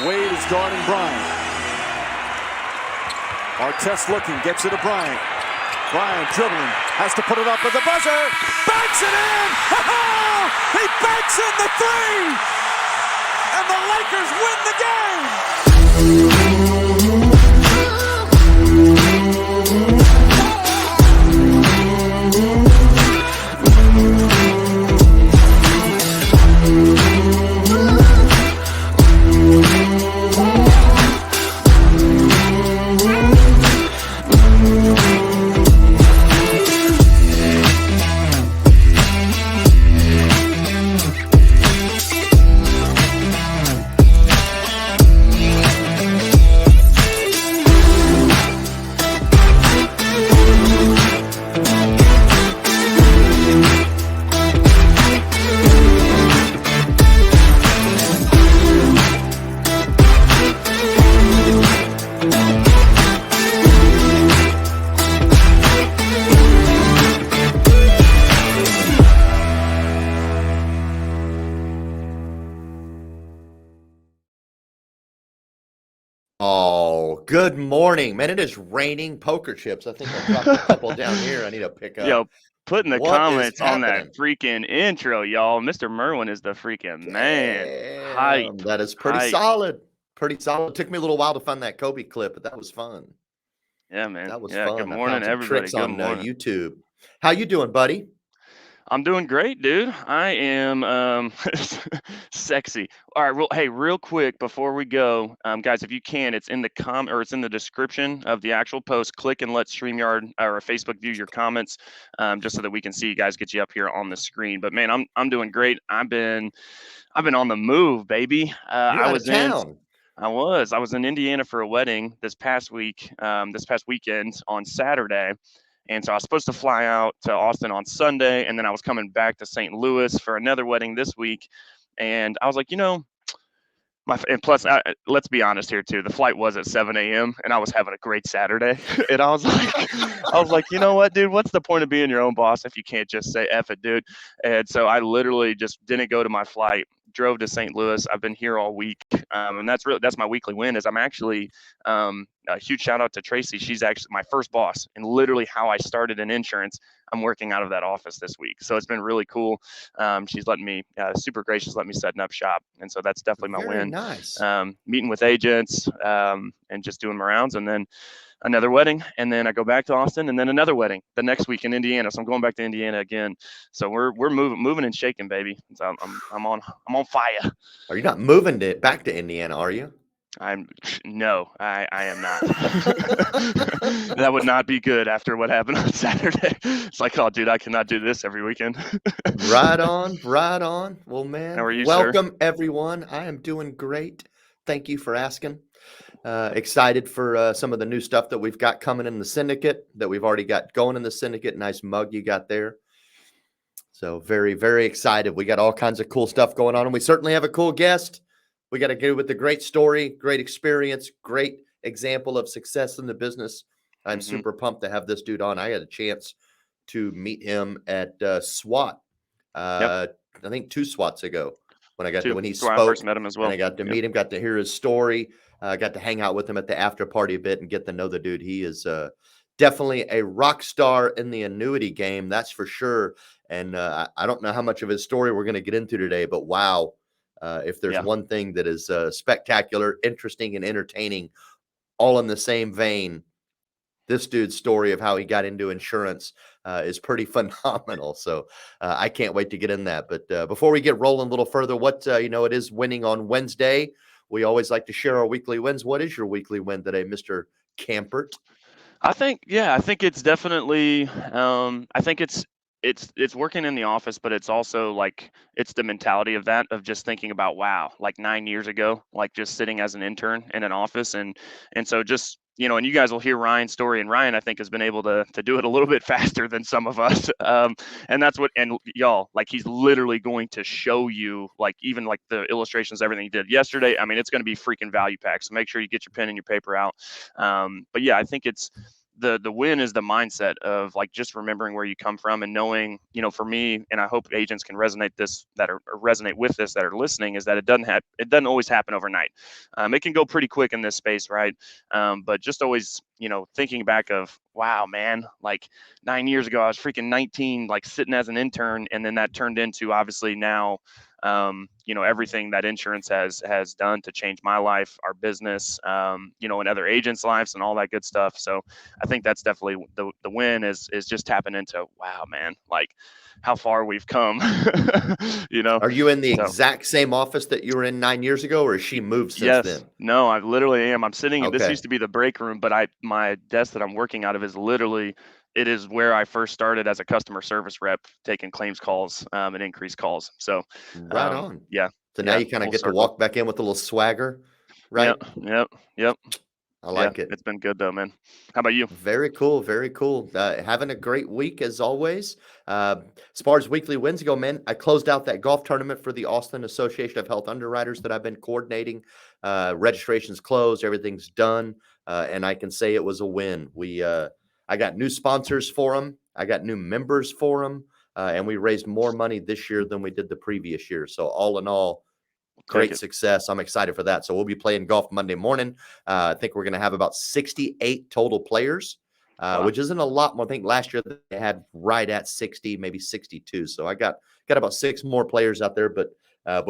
Wade is guarding Bryant. Artest looking, gets it to Bryant. Bryant dribbling, has to put it up with the buzzer. Banks it in! Oh, he banks in the three! And the Lakers win the game! Oh, good morning, man. It is raining poker chips. I think I dropped a couple down here. I need to pick up. Yo, put in the What is comments on that happening? freaking intro, y'all. Mr. Merwin is the freaking man. Hype. Damn, that is pretty Hype. solid. Pretty solid. It took me a little while to find that Kobe clip, but that was fun. Yeah, man. That was Yeah, fun. good I morning, found some everybody. tricks Good on morning. YouTube. How you doing, buddy? I'm doing great, dude. I am sexy. All right, real quick before we go, guys, if you can, it's in the it's in the description of the actual post. Click and let StreamYard or Facebook view your comments, just so that we can see you guys, get you up here on the screen. But man, I'm doing great. I've been on the move, baby. You're out of town. I was in Indiana for a wedding this past weekend on Saturday. And so I was supposed to fly out to Austin on Sunday, and then I was coming back to St. Louis for another wedding this week. And I was like, and plus, let's be honest here too. The flight was at 7 a.m. and I was having a great Saturday. And I was like, you know what, dude? What's the point of being your own boss if you can't just say F it, dude? And so I literally just didn't go to my flight. Drove to St. Louis. I've been here all week, and that's my weekly win. Is I'm actually a huge shout out to Tracy. She's actually my first boss, and literally how I started in insurance. I'm working out of that office this week, so it's been really cool. She's letting me super gracious, let me setting up shop, and so that's definitely my Very win. nice. Meeting with agents and just doing my rounds, and then another wedding, and then I go back to Austin, and then another wedding the next week in Indiana. So I'm going back to Indiana again. So we're moving and shaking, baby. So I'm on fire. Are you not moving back to Indiana, are you? No, I am not. That would not be good after what happened on Saturday. It's like, oh, dude, I cannot do this every weekend. Right on. Well, man, How are you, welcome, sir? everyone. I am doing great. Thank you for asking. Excited for some of the new stuff that we've got coming in the syndicate, that we've already got going in the syndicate. Nice mug you got there. So very, very excited. We got all kinds of cool stuff going on, and we certainly have a cool guest. We got to go with the great story, great experience, great example of success in the business. I'm super pumped to have this dude on. I had a chance to meet him at SWAT. I think 2 SWATs ago when he spoke. I first met him as well. And I got to meet him, got to hear his story, got to hang out with him at the after party a bit and get to know the dude. He is definitely a rock star in the annuity game, that's for sure. And I don't know how much of his story we're going to get into today, but wow. If there's one thing that is spectacular, interesting, and entertaining, all in the same vein, this dude's story of how he got into insurance is pretty phenomenal. So I can't wait to get in that. But before we get rolling a little further, it is winning on Wednesday. We always like to share our weekly wins. What is your weekly win today, Mr. Campert? I think it's definitely I think it's working in the office, but it's also like it's the mentality of just thinking about, wow, like 9 years ago, like just sitting as an intern in an office, and so just and you guys will hear Ryan's story, and Ryan, I think, has been able to do it a little bit faster than some of us, and that's what, and y'all, like, he's literally going to show you, like, even like the illustrations, everything he did yesterday. I mean, it's going to be freaking value packed, so make sure you get your pen and your paper out. But yeah, I think it's the win is the mindset of like just remembering where you come from and knowing, for me, and I hope agents can resonate with this that are listening, is that it doesn't always happen overnight. It can go pretty quick in this space, right? But just always, thinking back of, wow, man, like 9 years ago, I was freaking 19, like sitting as an intern, and then that turned into obviously now, everything that insurance has done to change my life, our business, and other agents' lives and all that good stuff. So I think that's definitely the win is just tapping into, wow, man, like how far we've come. Are you in the So exact same office that you were in 9 years ago, or has she moved since yes, then? no, I literally am. I'm sitting in, this Okay. used to be the break room, but my desk that I'm working out of is literally, it is where I first started as a customer service rep, taking claims calls, and increased calls. So, Right on. yeah, So now yeah, you kinda full get to circle. walk back in with a little swagger, Yep, right? yep, yep. I Yeah, like it. it's been good though, man. How about you? Very cool, very cool. Having a great week as always. As far as weekly wins go, man, I closed out that golf tournament for the Austin Association of Health Underwriters that I've been coordinating. Registration's closed, everything's done, and I can say it was a win. I got new sponsors for them, I got new members for them, and we raised more money this year than we did the previous year. So all in all, Take great it. success. I'm excited for that. So we'll be playing golf Monday morning. I think we're going to have about 68 total players, Wow, which isn't a lot more. I think last year they had right at 60, maybe 62. So I got about 6 more players out there, but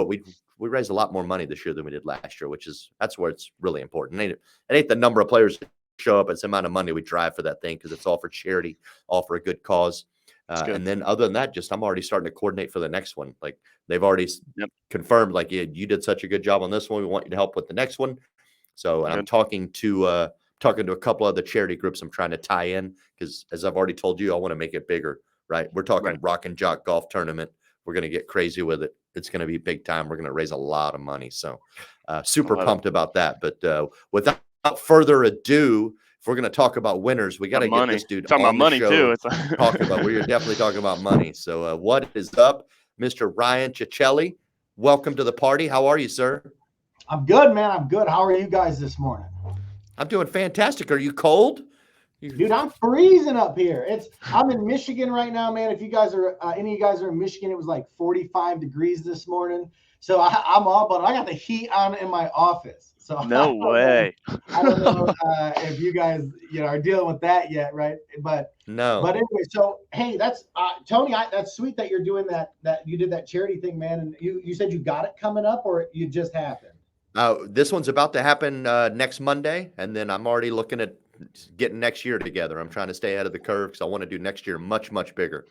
we raised a lot more money this year than we did last year, that's where it's really important. It ain't the number of players that show up; it's the amount of money we drive for that thing, because it's all for charity, all for a good cause. that's good. And then other than that, just I'm already starting to coordinate for the next one. Like they've already Yep, confirmed, like, yeah, you did such a good job on this one. We want you to help with the next one. So, and I'm good. talking to a couple other charity groups I'm trying to tie in, because as I've already told you, I want to make it bigger, right? We're talking Right. Rock and Jock golf tournament. We're going to get crazy with it. It's going to be big time. We're going to raise a lot of money. So, I super love it. pumped about that. But without further ado, if we're going to talk about winners, we got Got to get money. this dude Talking about on the money too. show It's talking about. We are definitely talking about money. So, what is up, Mr. Ryan Cicchelli? Welcome to the party. How are you, sir? I'm good, man. I'm good. How are you guys this morning? I'm doing fantastic. Are you cold? Dude, I'm freezing up here. I'm in Michigan right now, man. If you guys are any of you guys are in Michigan, it was like 45 degrees this morning. So I'm all but I got the heat on in my office. So no way. I don't know if you guys are dealing with that yet, right? But No. anyway, so hey, that's Tony. That's sweet that you're doing that you did that charity thing, man. And you said you got it coming up, or you just happened. This one's about to happen next Monday, and then I'm already looking at getting next year together. I'm trying to stay ahead of the curve because I want to do next year much, much bigger.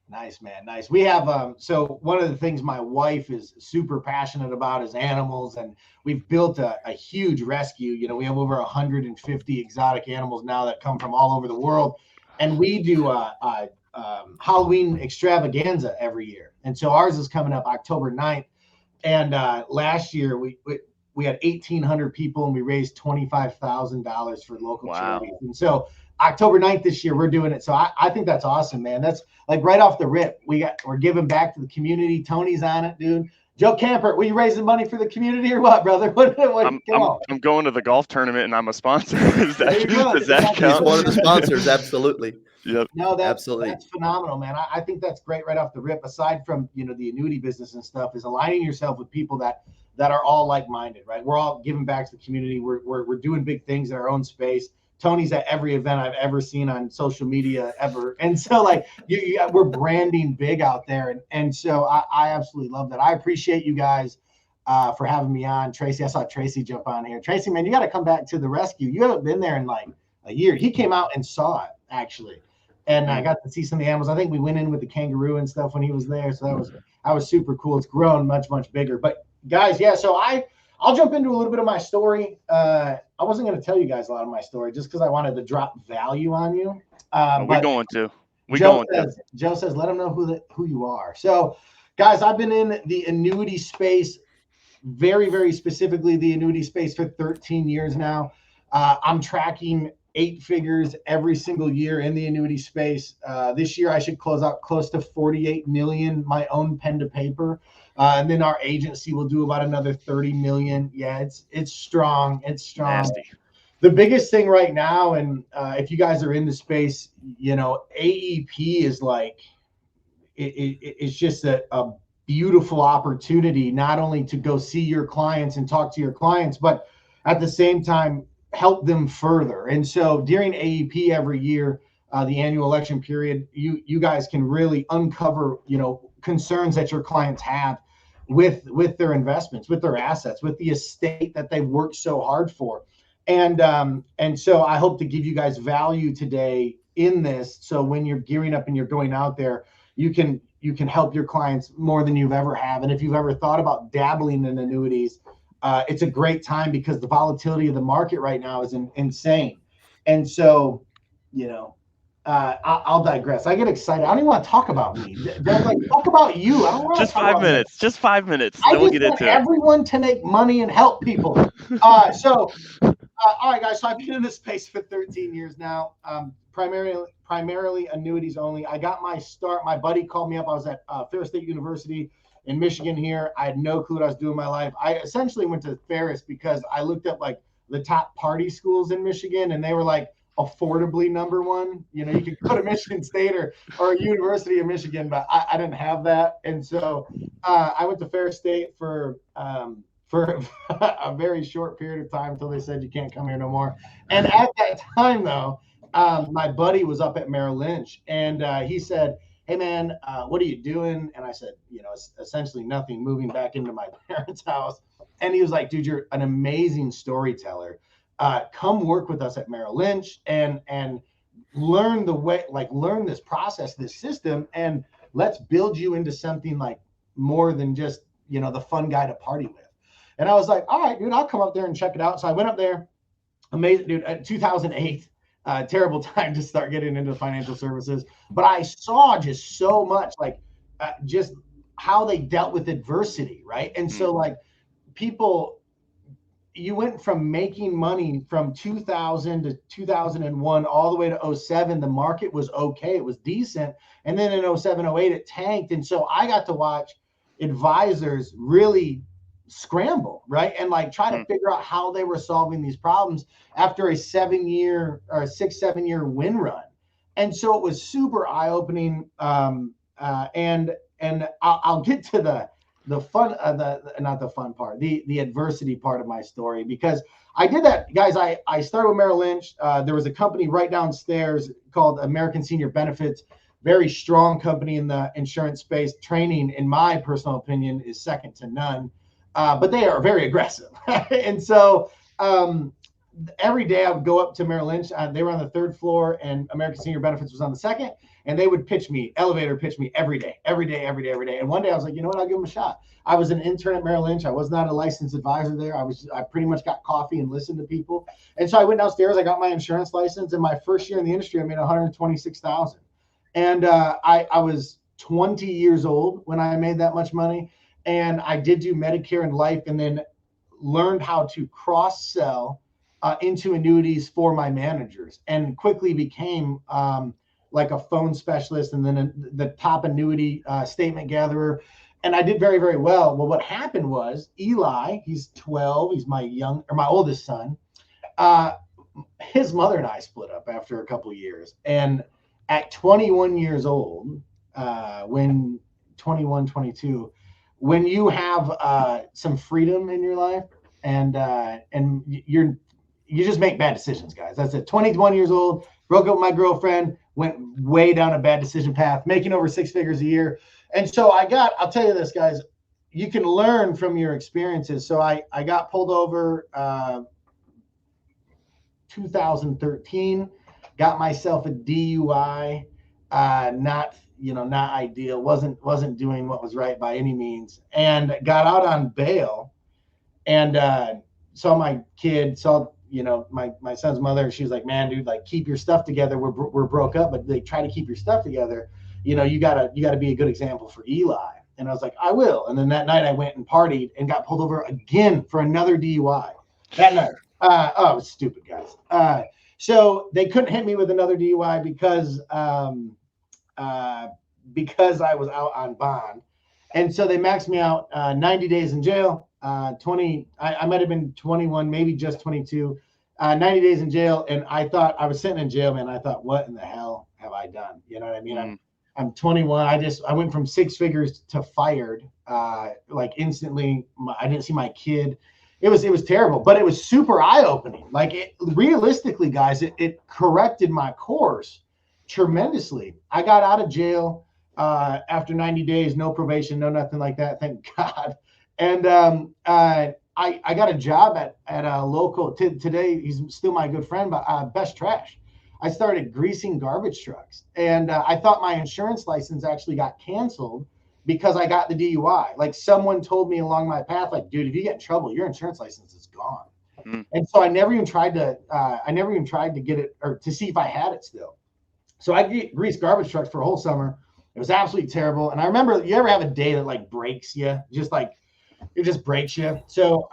Nice, man. Nice. We have so one of the things my wife is super passionate about is animals, and we've built a huge rescue. We have over 150 exotic animals now that come from all over the world, and we do a Halloween extravaganza every year. And so ours is coming up October 9th. And last year we had 1,800 people, and we raised $25,000 for local Wow. charities. And so October 9th this year, we're doing it. So I think that's awesome, man. That's like right off the rip. We're giving back to the community. Tony's on it, dude. Joe Camper, were you raising money for the community or what, brother? I'm going to the golf tournament and I'm a sponsor. Does that count? He's one of the sponsors. Absolutely. Yep. No, Absolutely. that's phenomenal, man. I think that's great right off the rip. Aside from the annuity business and stuff, is aligning yourself with people that are all like-minded, right? We're all giving back to the community. We're doing big things in our own space. Tony's at every event I've ever seen on social media ever, and so like we're branding big out there, and so I absolutely love that. I appreciate you guys for having me on. Tracy, I saw Tracy jump on here. Tracy, man, you got to come back to the rescue. You haven't been there in like a year. He came out and saw it actually. And I got to see some of the animals. I think we went in with the kangaroo and stuff when he was there. So that was super cool. It's grown much, much bigger. But guys, yeah, so I'll jump into a little bit of my story. I wasn't going to tell you guys a lot of my story just because I wanted to drop value on you. We're going to. Joe says, let them know who you are. So, guys, I've been in the annuity space, very, very specifically the annuity space for 13 years now. I'm tracking 8 figures every single year in the annuity space. This year I should close out close to 48 million, my own pen to paper. And then our agency will do about another 30 million. Yeah, it's strong. It's strong. Nasty. The biggest thing right now, and if you guys are in the space, AEP is like, it's just a beautiful opportunity, not only to go see your clients and talk to your clients, but at the same time, help them further. And so during AEP every year, the annual election period, you guys can really uncover, concerns that your clients have with their investments, with their assets, with the estate that they've worked so hard for. And so I hope to give you guys value today in this. So when you're gearing up and you're going out there, you can help your clients more than you've ever have. And if you've ever thought about dabbling in annuities, it's a great time because the volatility of the market right now is insane. And so, I'll digress. I get excited. I don't even want to talk about me. They're like, talk about you. I don't want Just to talk 5 about minutes. Just 5 minutes. I Then we'll just get want into it. everyone to make money and help people. All right, guys. So I've been in this space for 13 years now. Primarily annuities only. I got my start. My buddy called me up. I was at Ferris State University in Michigan here. I had no clue what I was doing in my life. I essentially went to Ferris because I looked up like the top party schools in Michigan, and they were like affordably number one. You could go to Michigan State or a University of Michigan, but I didn't have that. And so I went to Ferris State for a very short period of time until they said you can't come here no more. And at that time, though, my buddy was up at Merrill Lynch, and he said, "Hey, man, what are you doing?" And I said, essentially nothing, moving back into my parents' house. And he was like, "Dude, you're an amazing storyteller. Come work with us at Merrill Lynch and learn learn this process, this system, and let's build you into something like more than just, the fun guy to party with." And I was like, "All right, dude, I'll come up there and check it out." So I went up there. Amazing, dude. 2008. Terrible time to start getting into financial services, but I saw just so much, just how they dealt with adversity, right? And so, like, you went from making money from 2000 to 2001 all the way to 2007. The market was okay, it was decent, and then in 2007, 2008 it tanked. And so I got to watch advisors really scramble, right? And try to figure out how they were solving these problems after a 7-year or 6-7 year win run. And so it was super eye-opening. And I'll get to the fun, not the fun part, the adversity part of my story, because I did that, guys. I started with Merrill Lynch. There was a company right downstairs called American Senior Benefits, very strong company in the insurance space. Training, in my personal opinion, is second to none. But they are very aggressive. And so every day I would go up to Merrill Lynch. They were on the 3rd floor, and American Senior Benefits was on the 2nd. And they would elevator pitch me every day. And one day I was like, you know what, I'll give them a shot. I was an intern at Merrill Lynch. I was not a licensed advisor there. I pretty much got coffee and listened to people. And so I went downstairs, I got my insurance license, and my first year in the industry, I made $126,000. And I was 20 years old when I made that much money. And I did do Medicare and life, and then learned how to cross-sell into annuities for my managers, and quickly became like a phone specialist, and then the top annuity statement gatherer. And I did very, very well. Well, what happened was Eli, he's 12, he's my oldest son. His mother and I split up after a couple of years. And at 21 years old, when 21, 22, when you have some freedom in your life, and you just make bad decisions, guys. That's it. 21 years old, broke up with my girlfriend, went way down a bad decision path, making over 6 figures a year. And so I'll tell you this, guys, you can learn from your experiences. So I got pulled over 2013, got myself a DUI, not ideal, wasn't doing what was right by any means, and got out on bail, and saw my kid, my son's mother. She was like, "Man, dude, keep your stuff together. We're broke up, but they try to keep your stuff together. You gotta be a good example for Eli." And I was like, "I will." And then that night I went and partied and got pulled over again for another DUI that night. It was stupid, guys. So they couldn't hit me with another DUI because I was out on bond. And so they maxed me out 90 days in jail. I might have been 21, maybe just 22. 90 days in jail. And I thought I was sitting in jail, man. I thought, what in the hell have I done? You know what I mean? I'm 21. I went from 6 figures to fired, like instantly. I didn't see my kid. It was terrible, but it was super eye opening. Like realistically, guys, it corrected my course tremendously. I got out of jail after 90 days, no probation, no nothing like that. Thank God. And I got a job at a local. Today, he's still my good friend, but Best Trash. I started greasing garbage trucks, and I thought my insurance license actually got canceled because I got the DUI. Like someone told me along my path, like, dude, if you get in trouble, your insurance license is gone. And so I never even tried to get it or to see if I had it still. So I greased garbage trucks for a whole summer. It was absolutely terrible. And I remember, you ever have a day that like breaks you, just like it just breaks you. So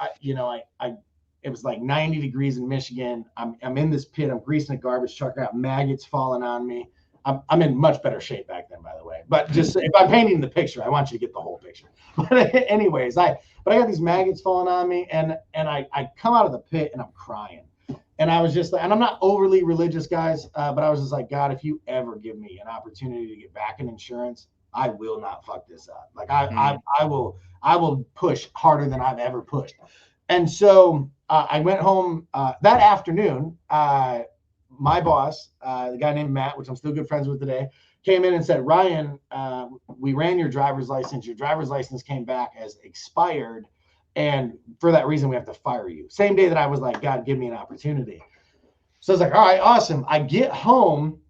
it was like 90 degrees in Michigan. I'm in this pit. I'm greasing a garbage truck. I got maggots falling on me. I'm in much better shape back then, by the way. But just if I'm painting the picture, I want you to get the whole picture. But anyways, I got these maggots falling on me, and I come out of the pit and I'm crying. And I was just like, and I'm not overly religious, guys, but I was just like, God, if you ever give me an opportunity to get back in insurance, I will not fuck this up. Like I will push harder than I've ever pushed. And so I went home that afternoon. My boss, the guy named Matt, which I'm still good friends with today, came in and said, Ryan, we ran your driver's license. Your driver's license came back as expired. And for that reason, we have to fire you. Same day that I was like, God, give me an opportunity. So I was like, all right, awesome. I get home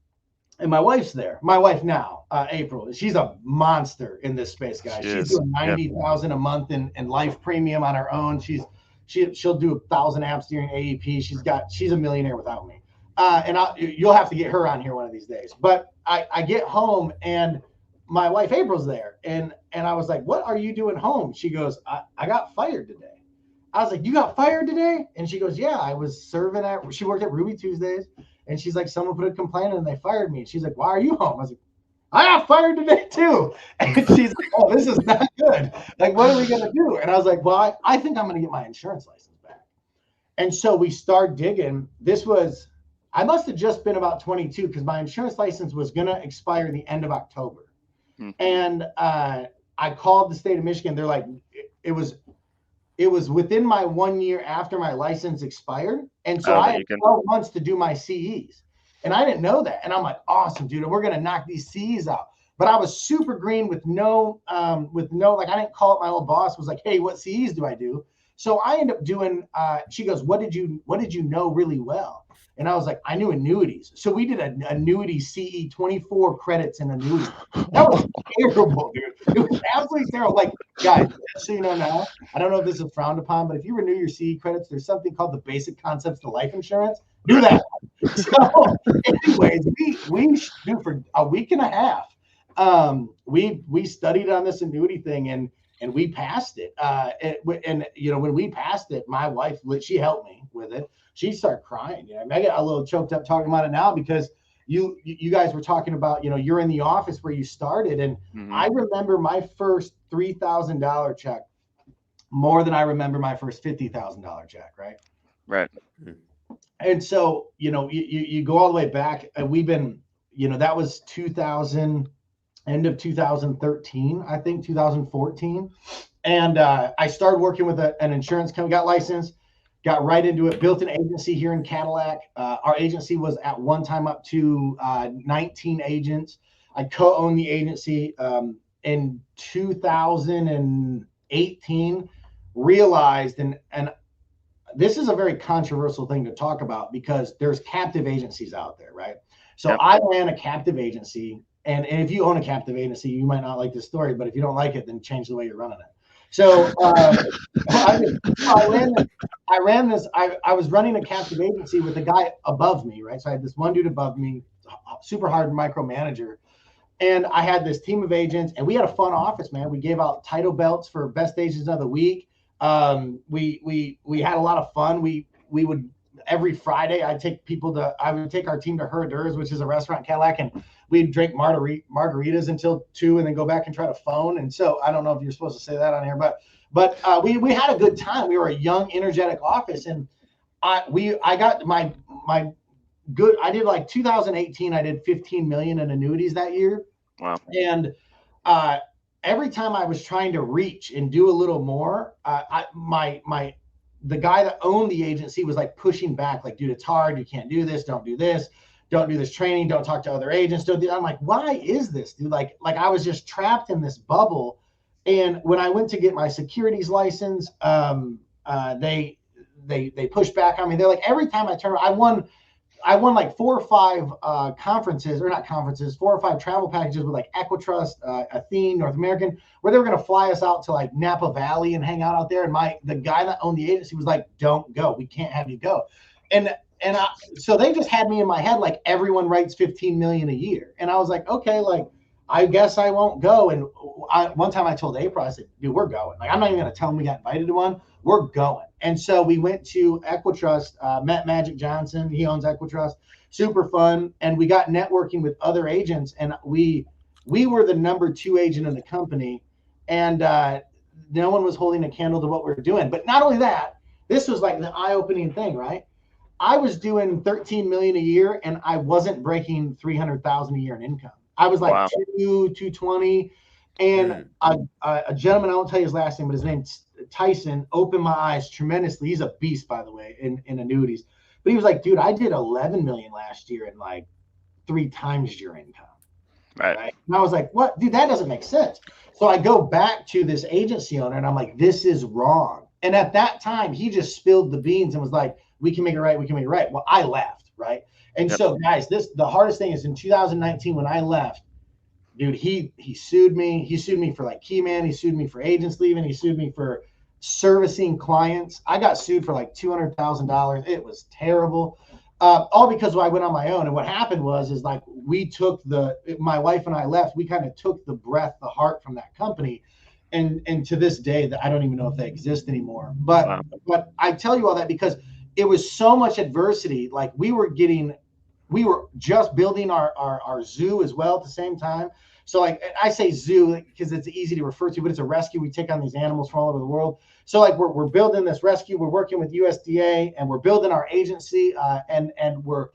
and my wife's there. My wife now, April, she's a monster in this space, guys. She's doing $90,000 a month in life premium on her own. She'll do 1,000 apps during AEP. She's a millionaire without me. And you'll have to get her on here one of these days. But I get home and my wife April's there, and I was like, what are you doing home? She goes, I got fired today. I was like, you got fired today? And she goes, yeah, I was serving she worked at Ruby Tuesdays, and she's like, someone put a complaint in and they fired me. And she's like, why are you home? I was like, I got fired today too. And she's like, oh, this is not good. Like, what are we gonna do? And I was like, well, I think I'm gonna get my insurance license back. And so we start digging. I must have just been about 22 because my insurance license was gonna expire the end of October. And I called the state of Michigan. They're like, it was within my 1 year after my license expired. And so I had 12 months to do my CEs. And I didn't know that. And I'm like, awesome, dude. We're going to knock these CEs out. But I was super green with no, like I didn't call up my old boss, was like, hey, what CEs do I do? So I ended up doing, she goes, what did you know really well? And I was like, I knew annuities. So we did an annuity CE, 24 credits in annuities. That was terrible, dude. It was absolutely terrible. Like, guys, just so you know now, I don't know if this is frowned upon, but if you renew your CE credits, there's something called the basic concepts to life insurance. Do that. So anyways, we do for a week and a half. We studied on this annuity thing and we passed it. And when we passed it, my wife, she helped me with it. She started crying. I get a little choked up talking about it now because you guys were talking about, you're in the office where you started. And I remember my first $3,000 check more than I remember my first $50,000 check. Right. Right. And so, you go all the way back, and we've been, that was 2000, end of 2013, I think 2014. And I started working with an insurance company, got licensed, got right into it, built an agency here in Cadillac. Our agency was at one time up to 19 agents. I co-owned the agency in 2018, realized, and this is a very controversial thing to talk about because there's captive agencies out there, right? So yep. I ran a captive agency, and if you own a captive agency, you might not like this story, but if you don't like it, then change the way you're running it. So I ran this. I was running a captive agency with a guy above me, right? So I had this one dude above me, super hard micromanager, and I had this team of agents, and we had a fun office, man. We gave out title belts for best agents of the week. We had a lot of fun. We would every Friday I would take our team to Herder's, which is a restaurant in Cadillac, and we'd drink margaritas until 2 and then go back and try to phone. And so I don't know if you're supposed to say that on here, but we had a good time. We were a young, energetic office, and I got my good. I did like 2018. I did 15 million in annuities that year. Wow. And every time I was trying to reach and do a little more, the guy that owned the agency was like pushing back, like, dude, it's hard. You can't do this. Don't do this. Don't do this training. Don't talk to other agents. Don't do. I'm like, why is this, dude? Like I was just trapped in this bubble. And when I went to get my securities license, they pushed back on me. They're like, every time I turn, I won like 4 or 5 conferences, or not conferences, 4 or 5 travel packages with like Equitrust, Athene, North American, where they were going to fly us out to like Napa Valley and hang out out there. And the guy that owned the agency was like, "Don't go. We can't have you go." So they just had me in my head like everyone writes 15 million a year, and I was like, okay, like I guess I won't go. And one time I told April, I said, "Dude, we're going. Like I'm not even going to tell them we got invited to one. We're going." And so we went to Equitrust, met Magic Johnson. He owns Equitrust. Super fun. And we got networking with other agents. And we were the number 2 agent in the company. And no one was holding a candle to what we were doing. But not only that, this was like the eye-opening thing, right? I was doing 13 million a year, and I wasn't breaking 300,000 a year in income. I was like Wow. 220. And a gentleman, I won't tell you his last name, but his name's Tyson, opened my eyes tremendously. He's a beast, by the way, in annuities. But he was like, dude, I did 11 million last year and like 3 times your income. Right. And I was like, what? Dude, that doesn't make sense. So I go back to this agency owner and I'm like, this is wrong. And at that time, he just spilled the beans and was like, we can make it right. We can make it right. Well, I left. Right. And so, guys, the hardest thing is in 2019 when I left, dude, he sued me. He sued me for like Keyman. He sued me for agents leaving. He sued me for servicing clients. I got sued for like $200,000. It was terrible. All because I went on my own. And what happened is like we took my wife and I left. We kind of took the heart from that company. And to this day, that I don't even know if they exist anymore. But I tell you all that because it was so much adversity. Like we were just building our zoo as well at the same time. So like I say zoo because it's easy to refer to, but it's a rescue. We take on these animals from all over the world. So like we're building this rescue. We're working with USDA and we're building our agency and we're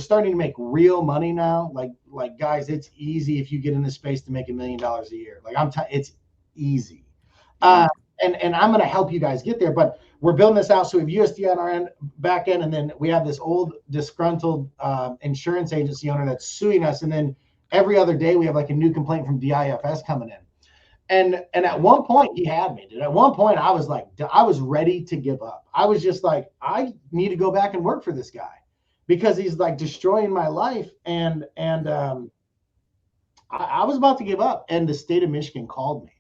starting to make real money now. Like guys, it's easy if you get in this space to make $1 million a year. Like it's easy. And I'm going to help you guys get there, but we're building this out. So we have USDA on our back end, and then we have this old disgruntled insurance agency owner that's suing us. And then every other day we have like a new complaint from DIFS coming in. And at one point he had me, dude. At one point I was like, I was ready to give up. I was just like, I need to go back and work for this guy because he's like destroying my life. And I was about to give up. And the state of Michigan called me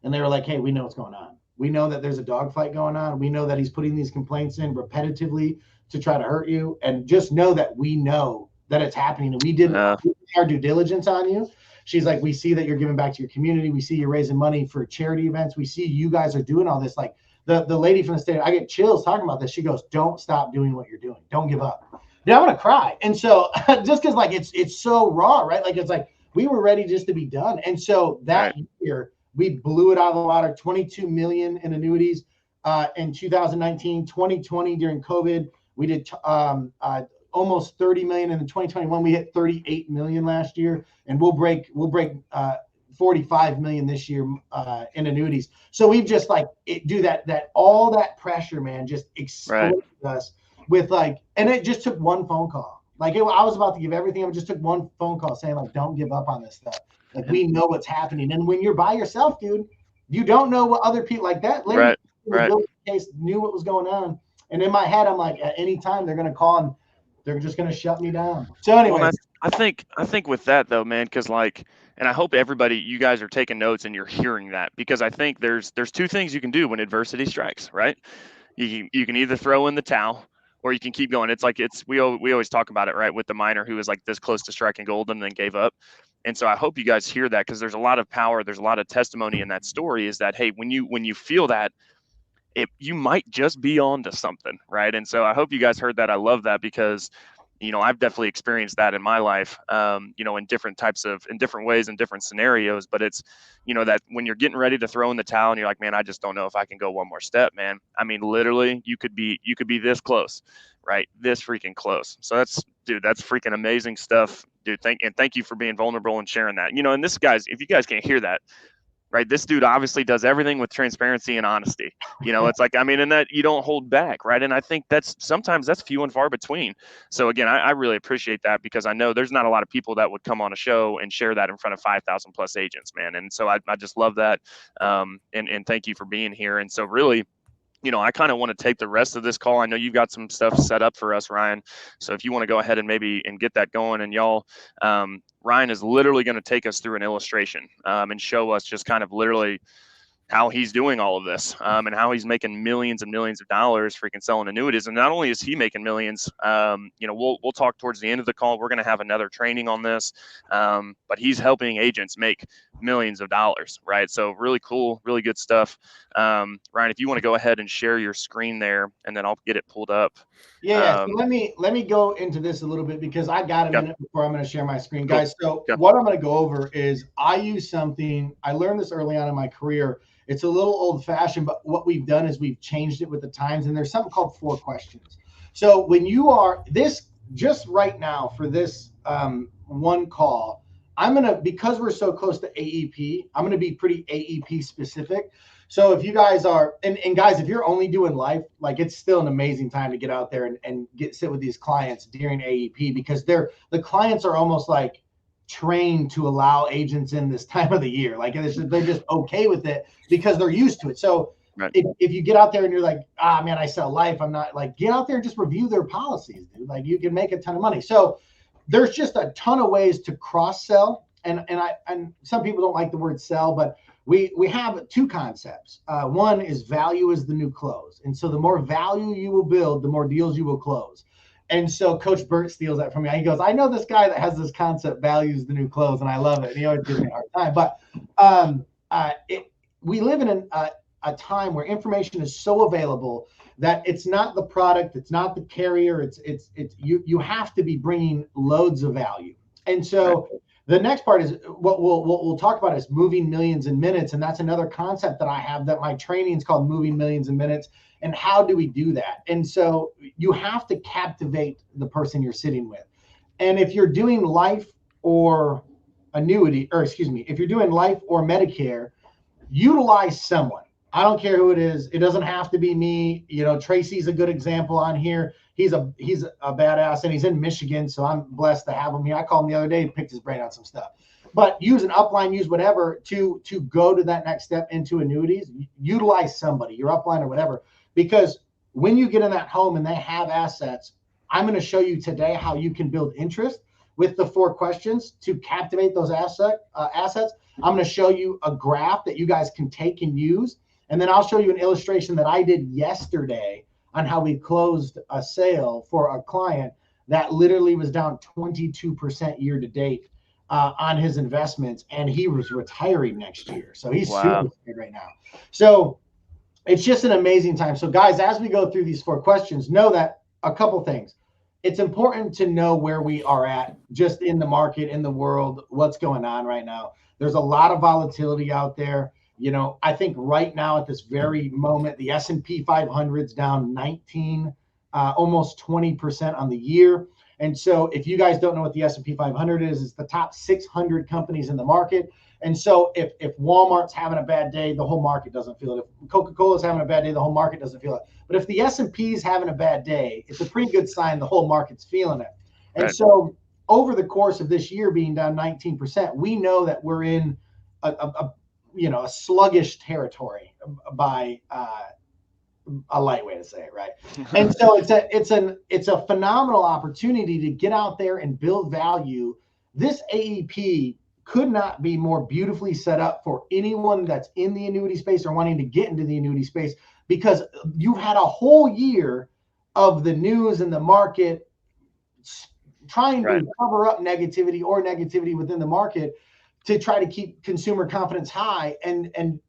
and they were like, hey, we know what's going on. We know that there's a dogfight going on. We know that he's putting these complaints in repetitively to try to hurt you. And just know that we know that it's happening. And we did our due diligence on you. She's like, we see that you're giving back to your community. We see you're raising money for charity events. We see you guys are doing all this. Like the lady from the state, I get chills talking about this. She goes, don't stop doing what you're doing. Don't give up. Dude, I'm going to cry. And so just because like it's so raw, right? Like it's like we were ready just to be done. And so that year, we blew it out of the water, 22 million in annuities in 2019, 2020 during COVID. We did almost 30 million in 2021. We hit 38 million last year, and we'll break 45 million this year in annuities. So we've just like do that all that pressure, man, just exploded us with like, and it just took one phone call. Like I was about to give everything. It just took one phone call saying like, don't give up on this stuff. Like we know what's happening. And when you're by yourself, dude, you don't know what other people like that lady case knew what was going on. And in my head, I'm like, at any time they're going to call and they're just going to shut me down. So anyway, I think with that though, man, because like, and I hope you guys are taking notes and you're hearing that, because I think there's 2 things you can do when adversity strikes, right? You can either throw in the towel or you can keep going. It's like we always talk about it, right? With the miner who was like this close to striking gold and then gave up. And so I hope you guys hear that, because there's a lot of power, there's a lot of testimony in that story, is that, hey, when you feel that, you might just be on to something, right? And so I hope you guys heard that. I love that, because I've definitely experienced that in my life, in different ways, in different scenarios. But it's, that when you're getting ready to throw in the towel and you're like, man, I just don't know if I can go one more step, man. I mean, literally, you could be this close, right? This freaking close. So that's freaking amazing stuff, dude. Thank you for being vulnerable and sharing that. And this, guys, if you guys can't hear that, right? This dude obviously does everything with transparency and honesty. It's like, and that you don't hold back, right? And I think sometimes that's few and far between. So again, I really appreciate that, because I know there's not a lot of people that would come on a show and share that in front of 5,000 plus agents, man. And so I just love that. And thank you for being here. And so really, I kind of want to take the rest of this call. I know you've got some stuff set up for us, Ryan. So if you want to go ahead and get that going, and y'all, Ryan is literally going to take us through an illustration and show us just kind of literally how he's doing all of this, and how he's making millions and millions of dollars freaking selling annuities. And not only is he making millions, we'll talk towards the end of the call. We're going to have another training on this, but he's helping agents make millions of dollars, right? So really cool, really good stuff. Ryan, if you want to go ahead and share your screen there, and then I'll get it pulled up. Yeah. So let me go into this a little bit, because I got a minute before I'm going to share my screen, Cool. guys. So what I'm going to go over is, I use something, I learned this early on in my career. It's a little old fashioned, but what we've done is we've changed it with the times, and there's something called 4 questions. So when you are just right now for this one call, because we're so close to AEP, I'm going to be pretty AEP specific. So if you guys are, and guys, if you're only doing life, like, it's still an amazing time to get out there and sit with these clients during AEP, because the clients are almost like trained to allow agents in this time of the year. Like, they're just okay with it because they're used to it. So right. if you get out there and you're like, man, I sell life, I'm not, like, get out there and just review their policies, dude. Like, you can make a ton of money. So there's just a ton of ways to cross sell. And some people don't like the word sell, but we have 2 concepts. One is value is the new close. And so the more value you will build, the more deals you will close. And so Coach Burt steals that from me. He goes, I know this guy that has this concept, value is the new close, and I love it. And he always gives me a hard time. But we live in a time where information is so available that it's not the product, it's not the carrier, it's you have to be bringing loads of value. And so the next part is what we'll talk about is moving millions in minutes. And that's another concept that I have, that my training is called Moving Millions in Minutes. And how do we do that? And so you have to captivate the person you're sitting with. And if you're doing life or annuity, or excuse me, if you're doing life or Medicare, utilize someone. I don't care who it is. It doesn't have to be me. Tracy's a good example on here. He's a badass, and he's in Michigan, so I'm blessed to have him here. I called him the other day and picked his brain on some stuff. But use an upline, use whatever to go to that next step into annuities. Utilize somebody, your upline or whatever, because when you get in that home and they have assets, I'm going to show you today how you can build interest with the 4 questions to captivate those assets. I'm going to show you a graph that you guys can take and use. And then I'll show you an illustration that I did yesterday on how we closed a sale for a client that literally was down 22% year to date on his investments. And he was retiring next year. So he's super good right now. So it's just an amazing time. So guys, as we go through these 4 questions, know that a couple things. It's important to know where we are at just in the market, in the world, what's going on right now. There's a lot of volatility out there. I think right now at this very moment, the S&P 500 is down 19, almost 20% on the year. And so if you guys don't know what the S&P 500 is, it's the top 600 companies in the market. And so if Walmart's having a bad day, the whole market doesn't feel it. If Coca-Cola's having a bad day, the whole market doesn't feel it. But if the S&P is having a bad day, it's a pretty good sign the whole market's feeling it. And so over the course of this year being down 19%, we know that we're in a sluggish territory, by a light way to say it, right? And so it's a phenomenal opportunity to get out there and build value. This AEP could not be more beautifully set up for anyone that's in the annuity space or wanting to get into the annuity space, because you've had a whole year of the news and the market trying to cover up negativity within the market to try to keep consumer confidence high. And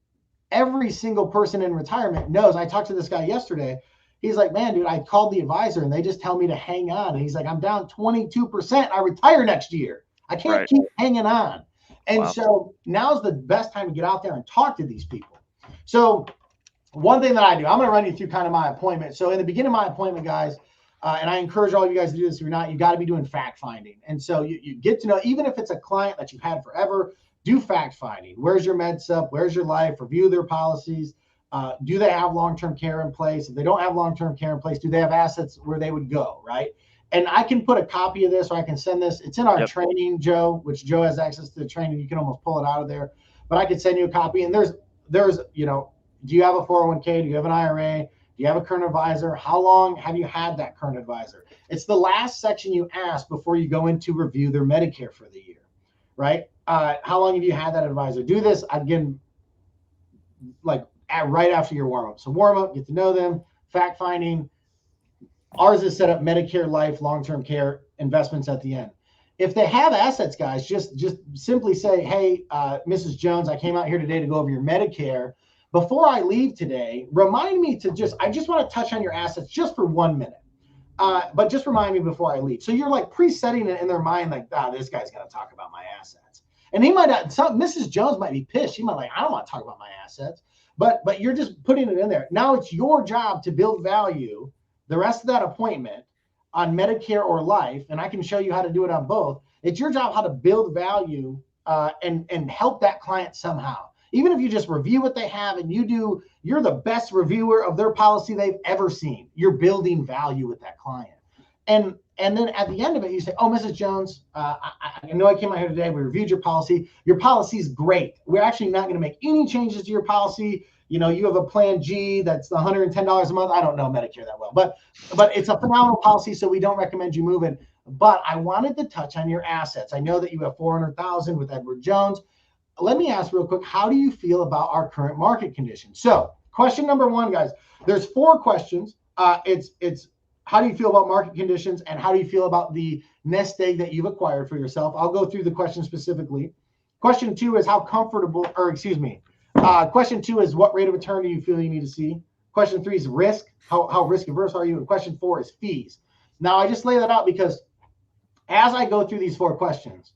every single person in retirement knows, I talked to this guy yesterday. He's like, man, dude, I called the advisor and they just tell me to hang on. And he's like, I'm down 22%. I retire next year. I can't keep hanging on. And so now's the best time to get out there and talk to these people. So one thing that I do, I'm going to run you through kind of my appointment. So in the beginning of my appointment, guys, and I encourage all you guys to do this. If you're not, you got to be doing fact finding. And so you get to know, even if it's a client that you've had forever, do fact finding. Where's your med sup? Where's your life? Review their policies. Do they have long-term care in place? If they don't have long-term care in place, do they have assets where they would go, right? And I can put a copy of this, or I can send this. It's in our training, Joe, which Joe has access to the training. You can almost pull it out of there. But I could send you a copy. And there's you know, do you have a 401k? Do you have an IRA? Do you have a current advisor? How long have you had that current advisor? It's the last section you ask before you go in to review their Medicare for the year, right? How long have you had that advisor? Do this again, like right after your warm up. So warm up, get to know them, fact finding. Ours is set up Medicare, life, long-term care, investments at the end. If they have assets, guys, just simply say, hey, Mrs. Jones, I came out here today to go over your Medicare. Before I leave today, remind me to I just want to touch on your assets just for 1 minute. But just remind me before I leave. So you're like presetting it in their mind, like, this guy's going to talk about my assets. And he might not, Mrs. Jones might be pissed. She might like, I don't want to talk about my assets. But you're just putting it in there. Now it's your job to build value the rest of that appointment on Medicare or life, and I can show you how to do it on both. It's your job how to build value and help that client somehow. Even if you just review what they have and you're the best reviewer of their policy they've ever seen. You're building value with that client. And then at the end of it, you say, oh, Mrs. Jones, I know I came out here today. We reviewed your policy. Your policy is great. We're actually not going to make any changes to your policy. You know, you have a plan G that's $110 a month. I don't know Medicare that well, but it's a phenomenal policy, so we don't recommend you moving. But I wanted to touch on your assets. I know that you have $400,000 with Edward Jones. Let me ask real quick, how do you feel about our current market conditions? So question number one, guys, there's 4 questions. It's how do you feel about market conditions and how do you feel about the nest egg that you've acquired for yourself? I'll go through the question specifically. Question 2 is question 2 is what rate of return do you feel you need to see? Question 3 is risk. How risk averse are you? And question 4 is fees. Now I just lay that out because as I go through these 4 questions,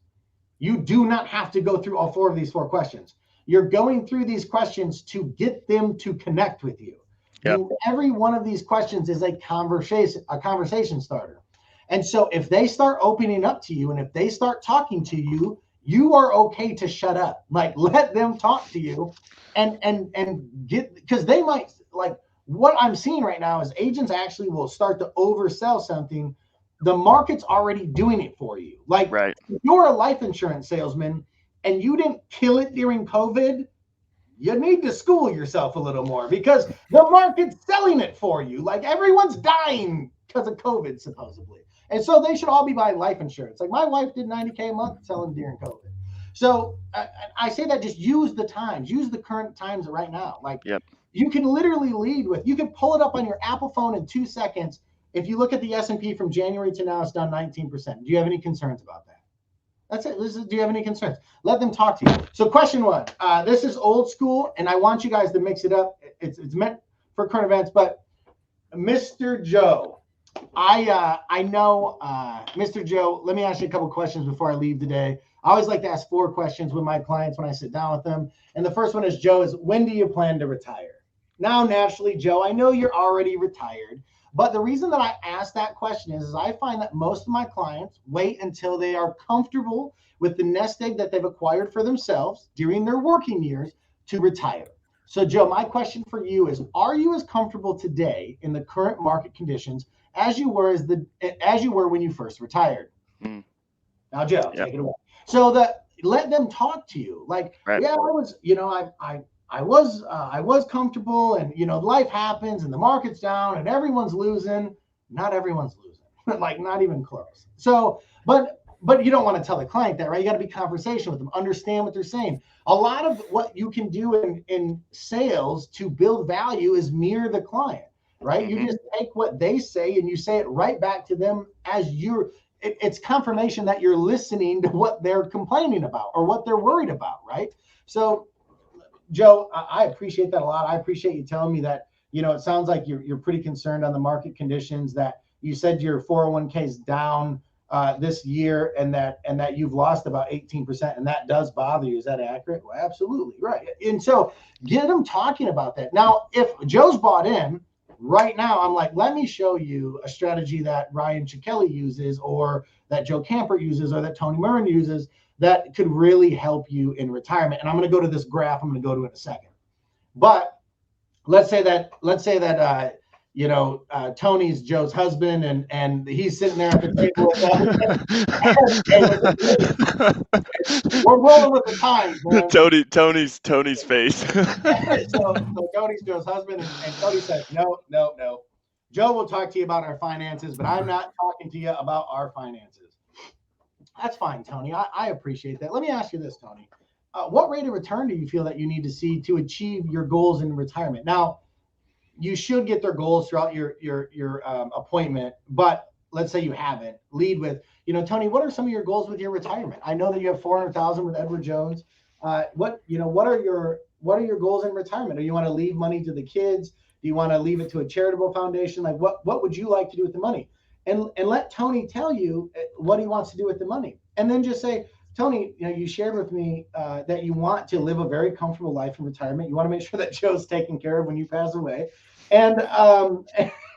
you do not have to go through all 4 of these 4 questions. You're going through these questions to get them to connect with you. Yep. And every one of these questions is a conversation starter. And so if they start opening up to you and if they start talking to you, you are okay to shut up. Like, let them talk to you and get, because they might, like, what I'm seeing right now is agents actually will start to oversell something. The market's already doing it for you. Like, if you're a life insurance salesman and you didn't kill it during COVID, you need to school yourself a little more because the market's selling it for you. Like, everyone's dying because of COVID, supposedly. And so they should all be buying life insurance. Like, my wife did $90K a month selling during COVID. So I say that just use the times, use the current times right now. Like, you can literally lead with, you can pull it up on your Apple phone in 2 seconds. If you look at the S&P from January to now, it's down 19%. Do you have any concerns about that? That's it. Do you have any concerns? Let them talk to you. So question 1, this is old school, and I want you guys to mix it up. It's meant for current events, but Mr. Joe, I know, Mr. Joe, let me ask you a couple questions before I leave today. I always like to ask 4 questions with my clients when I sit down with them. And the first one is, Joe, is when do you plan to retire? Now, naturally, Joe, I know you're already retired, but the reason that I ask that question is I find that most of my clients wait until they are comfortable with the nest egg that they've acquired for themselves during their working years to retire. So, Joe, my question for you is, are you as comfortable today in the current market conditions as you were when you first retired? Now, Joe, take it away. So let them talk to you. Like, yeah, I was, you know, I was comfortable, and you know, life happens, and the market's down, and everyone's losing. Not everyone's losing, like not even close. So, but you don't want to tell the client that, right? You got to be conversation with them, understand what they're saying. A lot of what you can do in sales to build value is mirror the client, right? You just take what they say and you say it right back to them as it's confirmation that you're listening to what they're complaining about or what they're worried about, right? So, Joe, I appreciate that a lot. I appreciate you telling me that, it sounds like you're pretty concerned on the market conditions, that you said your 401k is down this year, and that you've lost about 18%, and that does bother you. Is that accurate? Well, absolutely right. And so get them talking about that. Now, if Joe's bought in right now, I'm like, let me show you a strategy that Ryan Cicchelli uses, or that Joe Camper uses, or that Tony Murren uses, that could really help you in retirement. And I'm going to go to this graph. I'm going to go to it in a second. But let's say that Tony's Joe's husband, and he's sitting there at the table with us. We're rolling with the times, man. Tony's face. so Tony's Joe's husband, and Tony says, no. Joe will talk to you about our finances, but I'm not talking to you about our finances. That's fine, Tony. I appreciate that. Let me ask you this, Tony. What rate of return do you feel that you need to see to achieve your goals in retirement? Now, you should get their goals throughout your appointment, but let's say you haven't. Lead with, Tony, what are some of your goals with your retirement? I know that you have $400,000 with Edward Jones. What are your goals in retirement? Do you want to leave money to the kids? Do you want to leave it to a charitable foundation? Like, what would you like to do with the money? And let Tony tell you what he wants to do with the money. And then just say, Tony, you shared with me that you want to live a very comfortable life in retirement. You want to make sure that Joe's taken care of when you pass away. And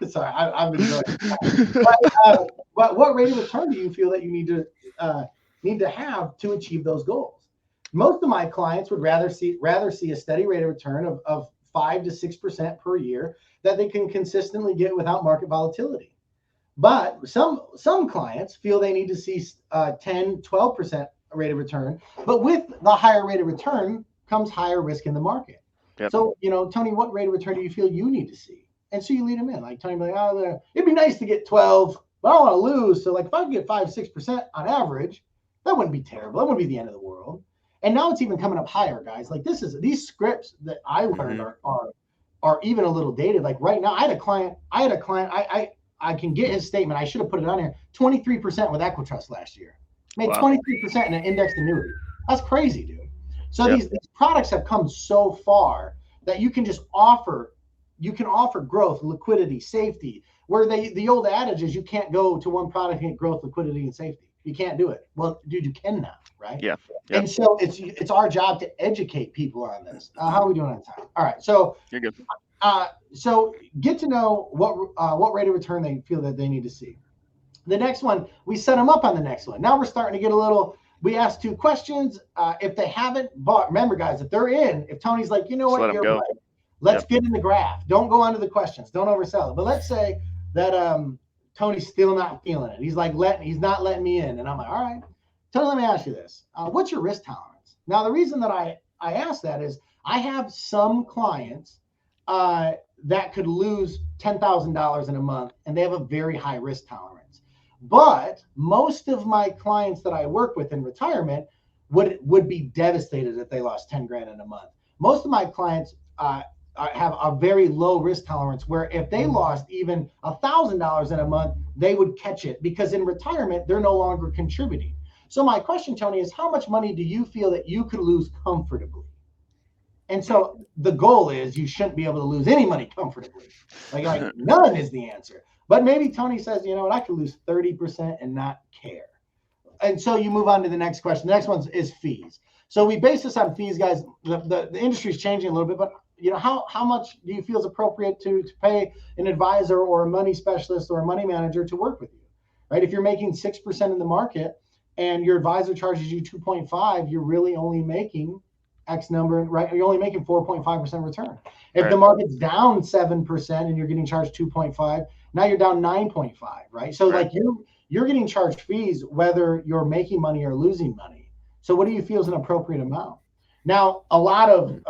sorry, I've been enjoying it. But what rate of return do you feel that you need to have to achieve those goals? Most of my clients would rather see a steady rate of return of 5 to 6% per year that they can consistently get without market volatility. But some clients feel they need to see 10, 12% rate of return. But with the higher rate of return comes higher risk in the market. Yep. So, Tony, what rate of return do you feel you need to see? And so you lead them in. Like, Tony, it'd be nice to get 12, but I don't want to lose. So, like, if I could get 5, 6% on average, that wouldn't be terrible. That wouldn't be the end of the world. And now it's even coming up higher, guys. Like, these scripts that I learned are even a little dated. Like right now, I had a client. I can get his statement. I should have put it on here. 23% with Equitrust last year. Made 23% in an indexed annuity. That's crazy, dude. So these products have come so far that you can just offer growth, liquidity, safety, where the old adage is you can't go to one product and get growth, liquidity, and safety. You can't do it. Well, dude, you can now, right? Yeah. Yep. And so it's our job to educate people on this. How are we doing on time? All right. So you're good. So get to know what rate of return they feel that they need to see. The next one, we set them up on the next one. Now we're starting to get a little. We ask 2 questions. If they haven't bought, remember, guys, if they're in, if Tony's like, what, you're right. Let's get in the graph. Don't go on to the questions. Don't oversell it. But let's say that Tony's still not feeling it. He's like, he's not letting me in. And I'm like, all right, Tony, let me ask you this. What's your risk tolerance? Now, the reason that I ask that is I have some clients that could lose $10,000 in a month, and they have a very high risk tolerance. But most of my clients that I work with in retirement would be devastated if they lost 10 grand in a month. Most of my clients have a very low risk tolerance, where if they lost even $1,000 in a month, they would catch it, because in retirement, they're no longer contributing. So my question, Tony, is how much money do you feel that you could lose comfortably? And so the goal is you shouldn't be able to lose any money comfortably. Like none is the answer. But maybe Tony says, I could lose 30% and not care. And so you move on to the next question. The next one is fees. So we base this on fees, guys. The industry is changing a little bit, but how much do you feel is appropriate to pay an advisor or a money specialist or a money manager to work with you, right? If you're making 6% in the market and your advisor charges you 2.5, you're really only making X number, right? You're only making 4.5% return. If the market's down 7% and you're getting charged 2.5, now you're down 9.5, right? So like you're getting charged fees whether you're making money or losing money. So what do you feel is an appropriate amount? Now, a lot of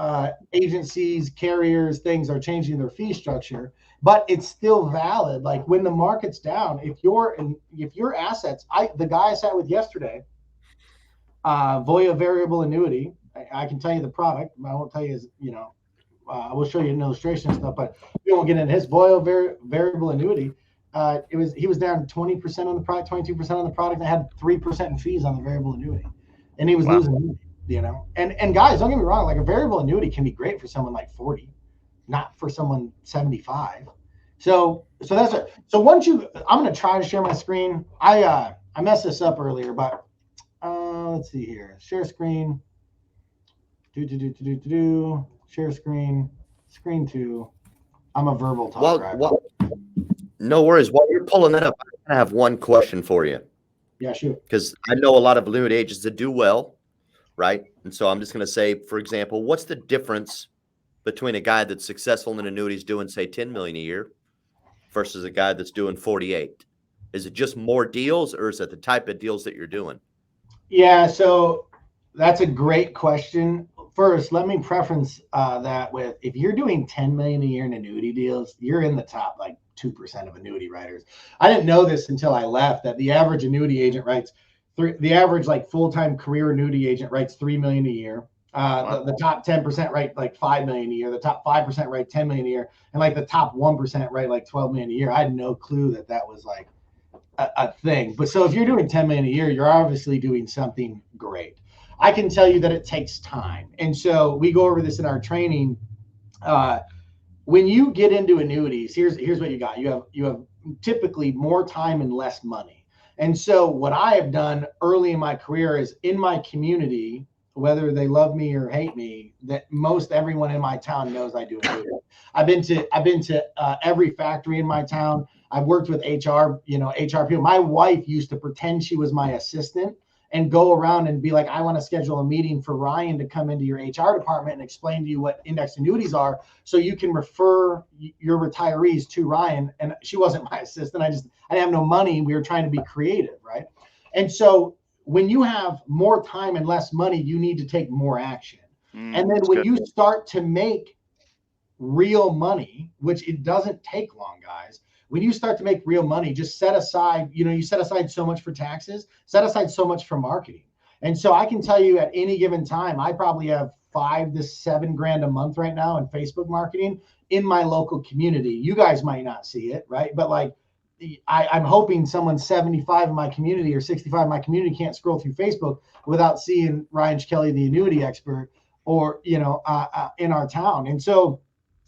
agencies, carriers, things are changing their fee structure, but it's still valid. Like when the market's down, if your assets, the guy I sat with yesterday, Voya variable annuity, I can tell you the product. I won't tell you his, I will show you an illustration and stuff, but we won't get into his Voya variable annuity. He was down 20% on the product, 22% on the product, and had 3% in fees on the variable annuity, and he was losing money. And guys, don't get me wrong, like a variable annuity can be great for someone like 40. not for someone 75. So that's it. So once I'm going to try to share my screen. I messed this up earlier, but let's see here. Share screen. Share screen. Screen 2. I'm a verbal talker. No worries. While you're pulling that up, I have one question for you. Yeah, shoot. Because I know a lot of annuity agents that do well, right? And so I'm just going to say, for example, what's the difference between a guy that's successful in annuities doing, say, 10 million a year versus a guy that's doing 48? Is it just more deals, or is it the type of deals that you're doing? Yeah, so that's a great question. First, let me preference that with, if you're doing 10 million a year in annuity deals, you're in the top like 2% of annuity writers. I didn't know this until I left, that the average annuity agent writes the average like full-time career annuity agent writes 3 million a year. The top 10% write like 5 million a year. The top 5% write 10 million a year, and like the top 1% write like 12 million a year. I had no clue that was like a thing. But so if you're doing 10 million a year, you're obviously doing something great. I can tell you that it takes time. And so we go over this in our training. When you get into annuities, here's what you got. You have typically more time and less money. And so what I have done early in my career is, in my community, whether they love me or hate me, that most everyone in my town knows I do annuities. I've been to every factory in my town. I've worked with HR people. My wife used to pretend she was my assistant and go around and be like, I want to schedule a meeting for Ryan to come into your HR department and explain to you what indexed annuities are, so you can refer your retirees to Ryan. And she wasn't my assistant. I didn't have no money. We were trying to be creative, right? And so when you have more time and less money, you need to take more action. And then when you start to make real money, which it doesn't take long, guys, when you start to make real money, just set aside, you set aside so much for taxes, set aside so much for marketing. And so I can tell you at any given time, I probably have $5 to $7 grand a month right now in Facebook marketing in my local community. You guys might not see it, right? But like, I'm hoping someone 75 in my community or 65 in my community can't scroll through Facebook without seeing Ryan Cicchelli, the annuity expert, or, in our town. And so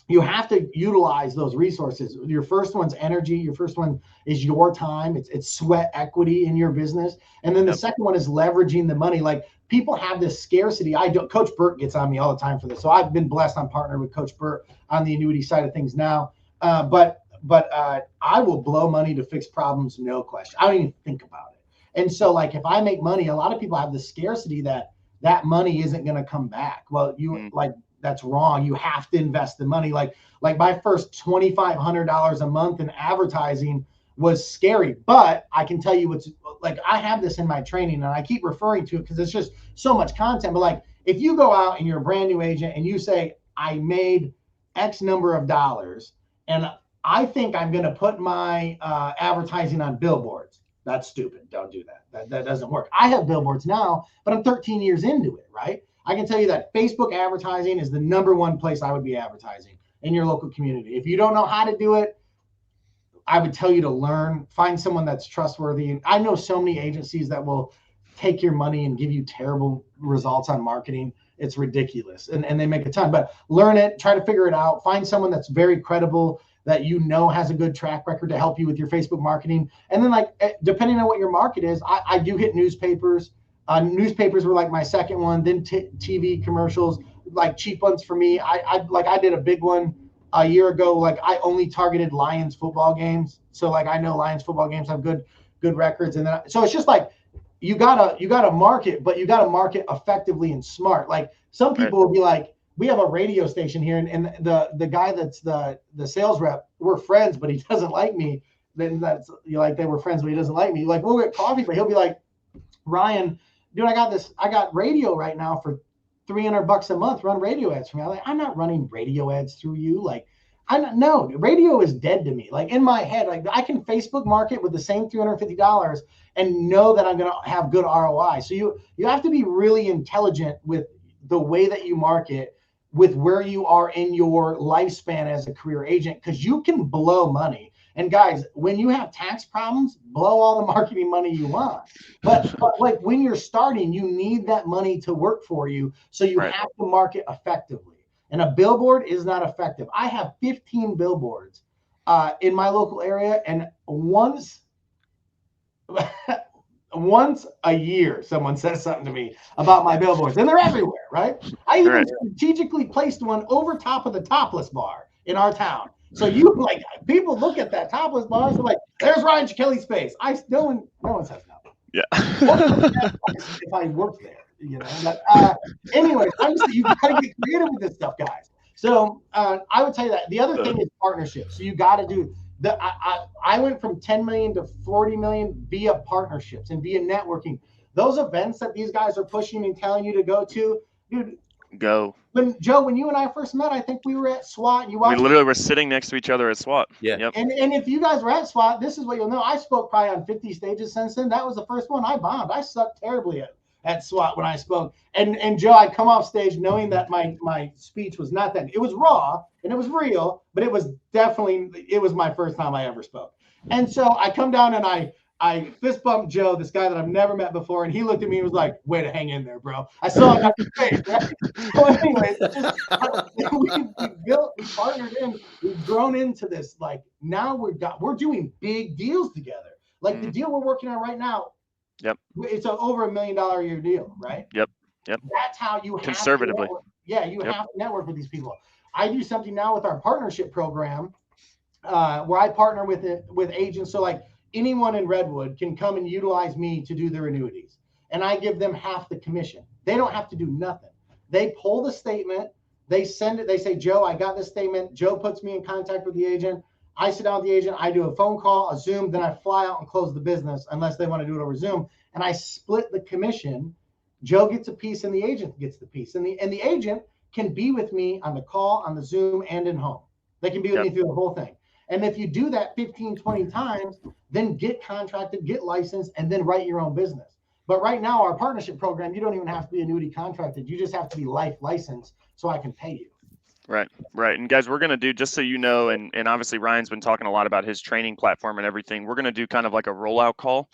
you have to utilize those resources. Your first one's energy. Your first one is your time. It's sweat equity in your business. And then the second one is leveraging the money. Like, people have this scarcity. Coach Burt gets on me all the time for this. So I've been blessed. I'm partnered with Coach Burt on the annuity side of things now. But I will blow money to fix problems, no question. I don't even think about it. And so, like, if I make money, a lot of people have the scarcity that money isn't going to come back. Well, that's wrong. You have to invest the money. Like my first $2,500 a month in advertising was scary, but I can tell you I have this in my training and I keep referring to it because it's just so much content. But like, if you go out and you're a brand new agent and you say, I made X number of dollars and I think I'm going to put my advertising on billboards. That's stupid. Don't do that. That doesn't work. I have billboards now, but I'm 13 years into it, right? I can tell you that Facebook advertising is the number one place I would be advertising in your local community. If you don't know how to do it, I would tell you to learn, find someone that's trustworthy. I know so many agencies that will take your money and give you terrible results on marketing. It's ridiculous. And they make a ton, but learn it, try to figure it out, find someone that's very credible, that has a good track record to help you with your Facebook marketing. And then, like, depending on what your market is, I do hit newspapers. Newspapers were like my second one, then TV commercials, like cheap ones for me. I did a big one a year ago. Like, I only targeted Lions football games. So like, I know Lions football games have good records. And then, so it's just like, you gotta market, but you gotta market effectively and smart. Like, some people will be like, we have a radio station here, and the guy that's the sales rep, we're friends, but he doesn't like me. Then that's, they were friends, but he doesn't like me. Like, we'll get coffee, but he'll be like, Ryan, dude, I got radio right now for $300 a month. Run radio ads for me. I'm not running radio ads through you. Like, no, radio is dead to me. Like, in my head, like, I can Facebook market with the same $350 and know that I'm going to have good ROI. So you have to be really intelligent with the way that you market, with where you are in your lifespan as a career agent, because you can blow money. And guys, when you have tax problems, blow all the marketing money you want. But like, when you're starting, you need that money to work for you. So you have to market effectively. And a billboard is not effective. I have 15 billboards in my local area, and once a year, someone says something to me about my billboards, and they're everywhere, right? I even strategically placed one over top of the topless bar in our town. So people look at that topless bar and they're like, there's Ryan Cicchelli's face. No one says no. Yeah. If I worked there, But anyways, honestly, you got to get creative with this stuff, guys. So I would tell you that. The other thing is partnerships. So you got to do I went from 10 million to 40 million via partnerships and via networking. Those events that these guys are pushing and telling you to go to, dude. Go. When you and I first met, I think we were at SWAT. We literally were sitting next to each other at SWAT. Yeah. Yep. And if you guys were at SWAT, this is what you'll know. I spoke probably on 50 stages since then. That was the first one. I bombed. I sucked terribly at SWAT when I spoke. And Joe, I'd come off stage knowing that my speech was not that. It was raw and it was real, but it was my first time I ever spoke. And so I come down and I fist bumped Joe, this guy that I've never met before, and he looked at me and was like, way to hang in there, bro. I saw it on your face, right? So anyways, we partnered in, we've grown into this. Like now we're doing big deals together. Like the deal we're working on right now, it's an over $1 million a year deal, right? Yep. That's how you have conservatively. have to network with these people. I do something now with our partnership program where I partner with agents. So like anyone in Redwood can come and utilize me to do their annuities. And I give them half the commission. They don't have to do nothing. They pull the statement, they send it, they say, Joe, I got this statement. Joe puts me in contact with the agent. I sit down with the agent, I do a phone call, a Zoom, then I fly out and close the business unless they want to do it over Zoom. And I split the commission. Joe gets a piece and the agent gets the piece. And the agent can be with me on the call, on the Zoom, and in home. They can be with me through the whole thing. And if you do that 15, 20 times, then get contracted, get licensed, and then write your own business. But right now, our partnership program, you don't even have to be annuity contracted. You just have to be life licensed so I can pay you. Right. And guys, we're going to do, just so you know, and obviously Ryan's been talking a lot about his training platform and everything. We're going to do kind of like a rollout call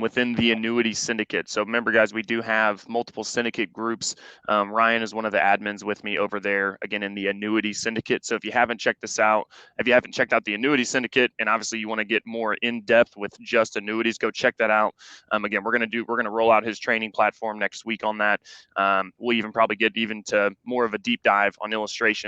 within the annuity syndicate. So remember, guys, we do have multiple syndicate groups. Ryan is one of the admins with me over there, again, in the annuity syndicate. So if you haven't checked this out, if you haven't checked out the annuity syndicate, and obviously you want to get more in depth with just annuities, go check that out. Again, we're going to roll out his training platform next week on that. We'll even probably get even to more of a deep dive on illustrations,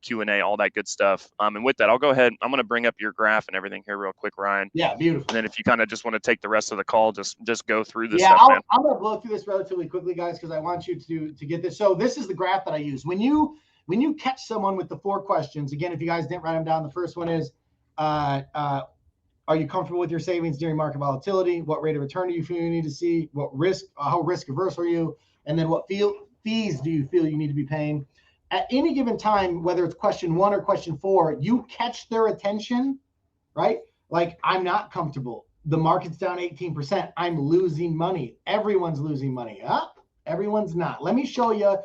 Q&A, all that good stuff. And with that, I'll go ahead. I'm going to bring up your graph and everything here real quick, Ryan. Yeah, beautiful. And then if you kind of just want to take the rest of the call, just go through this stuff, man. I'm going to blow through this relatively quickly, guys, because I want you to get this. So this is the graph that I use. When you catch someone with the 4 questions, again, if you guys didn't write them down, the first one is, are you comfortable with your savings during market volatility? What rate of return do you feel you need to see? How risk averse are you? And then what fees do you feel you need to be paying? At any given time, whether it's question 1 or question 4, you catch their attention, right? Like, I'm not comfortable. The market's down 18%. I'm losing money. Everyone's losing money. Everyone's not. Let me show you,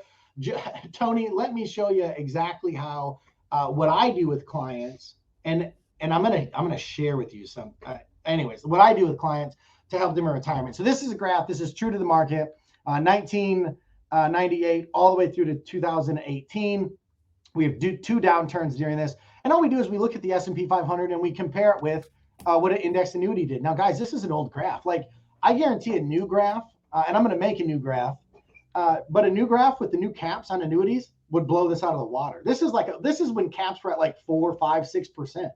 Tony, let me show you exactly how, what I do with clients. And I'm gonna share with you some, anyways, what I do with clients to help them in retirement. So this is a graph. This is true to the market. 1998 all the way through to 2018. We have 2 downturns during this. And all we do is we look at the S&P 500 and we compare it with what an index annuity did. Now, guys, this is an old graph. Like, I guarantee a new graph, and I'm going to make a new graph, but a new graph with the new caps on annuities would blow this out of the water. This is when caps were at like 4, 5, 6%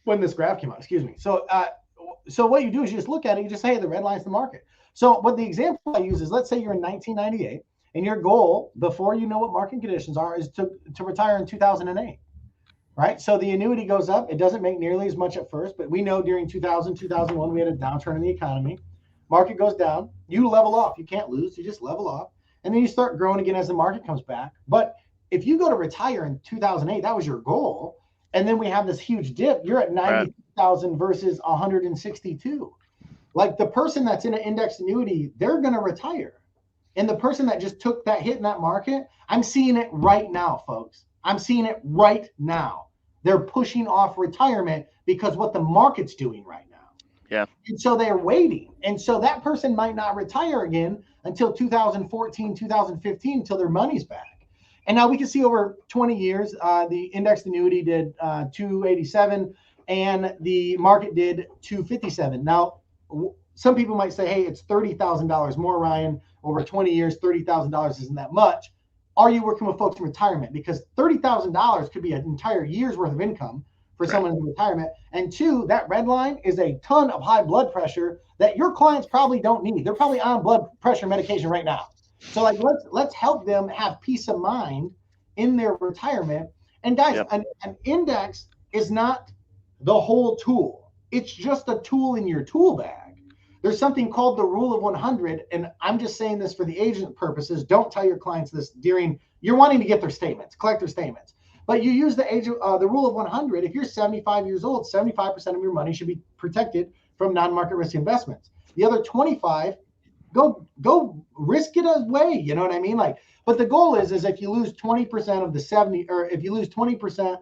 when this graph came out. Excuse me. So what you do is you just look at it. You just say, hey, the red line's the market. So what the example I use is, let's say you're in 1998 and your goal, before you know what market conditions are, is to retire in 2008, right? So the annuity goes up. It doesn't make nearly as much at first, but we know during 2000, 2001, we had a downturn in the economy. Market goes down. You level off. You can't lose. You just level off. And then you start growing again as the market comes back. But if you go to retire in 2008, that was your goal. And then we have this huge dip. You're at 90,000 versus 162. Like, the person that's in an index annuity, they're going to retire. And the person that just took that hit in that market, I'm seeing it right now, folks. I'm seeing it right now. They're pushing off retirement because what the market's doing right now. Yeah. And so they're waiting. And so that person might not retire again until 2014, 2015, until their money's back. And now we can see over 20 years, the indexed annuity did 287 and the market did 257. Now, some people might say, hey, it's $30,000 more, Ryan, over 20 years, $30,000 isn't that much. Are you working with folks in retirement? Because $30,000 could be an entire year's worth of income for someone in retirement. And two, that red line is a ton of high blood pressure that your clients probably don't need. They're probably on blood pressure medication right now. So like, let's help them have peace of mind in their retirement. And guys, an index is not the whole tool. It's just a tool in your tool bag. There's something called the rule of 100. And I'm just saying this for the agent purposes. Don't tell your clients this during, you're wanting to get their statements, collect their statements. But you use the rule of 100. If you're 75 years old, 75% of your money should be protected from non-market risk investments. The other 25, go risk it away. You know what I mean? Like, but the goal is if you lose 20% of the 70, or if you lose 20%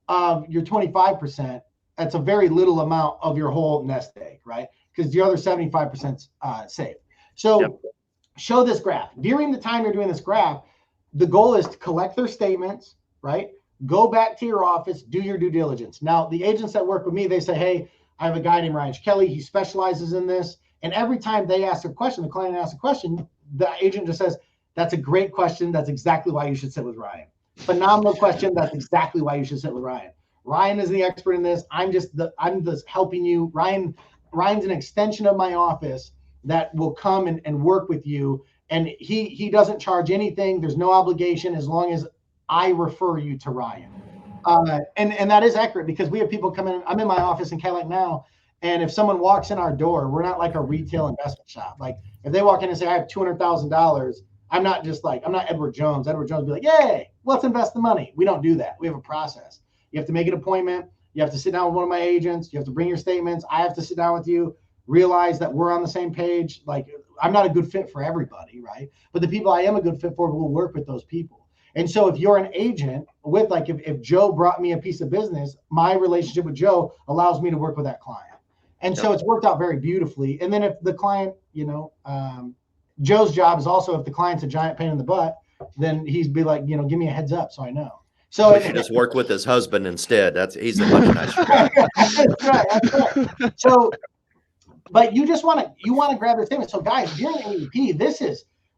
of your 25%, that's a very little amount of your whole nest egg, right? Because the other 75% safe. So show this graph. During the time you're doing this graph, the goal is to collect their statements, right? Go back to your office, do your due diligence. Now, the agents that work with me, they say, hey, I have a guy named Ryan Cicchelli. He specializes in this. And every time they ask a question, the client asks a question, the agent just says, that's a great question. That's exactly why you should sit with Ryan. Phenomenal question. That's exactly why you should sit with Ryan. Ryan is the expert in this. I'm just helping you. Ryan's an extension of my office that will come and work with you. And he doesn't charge anything. There's no obligation as long as I refer you to Ryan. And that is accurate because we have people come in. I'm in my office in Cadillac now. And if someone walks in our door, we're not like a retail investment shop. Like if they walk in and say, I have $200,000, I'm not Edward Jones. Edward Jones would be like, yay, let's invest the money. We don't do that. We have a process. You have to make an appointment. You have to sit down with one of my agents. You have to bring your statements. I have to sit down with you, realize that we're on the same page. Like I'm not a good fit for everybody, right? But the people I am a good fit for will work with those people. And so if you're an agent with like, if Joe brought me a piece of business, my relationship with Joe allows me to work with that client. And so it's worked out very beautifully. And then if the client, Joe's job is also if the client's a giant pain in the butt, then he'd be like, give me a heads up so I know. So he just worked with his husband instead. He's a much nicer guy. That's right. So, but you want to grab their statement. So guys, during AEP,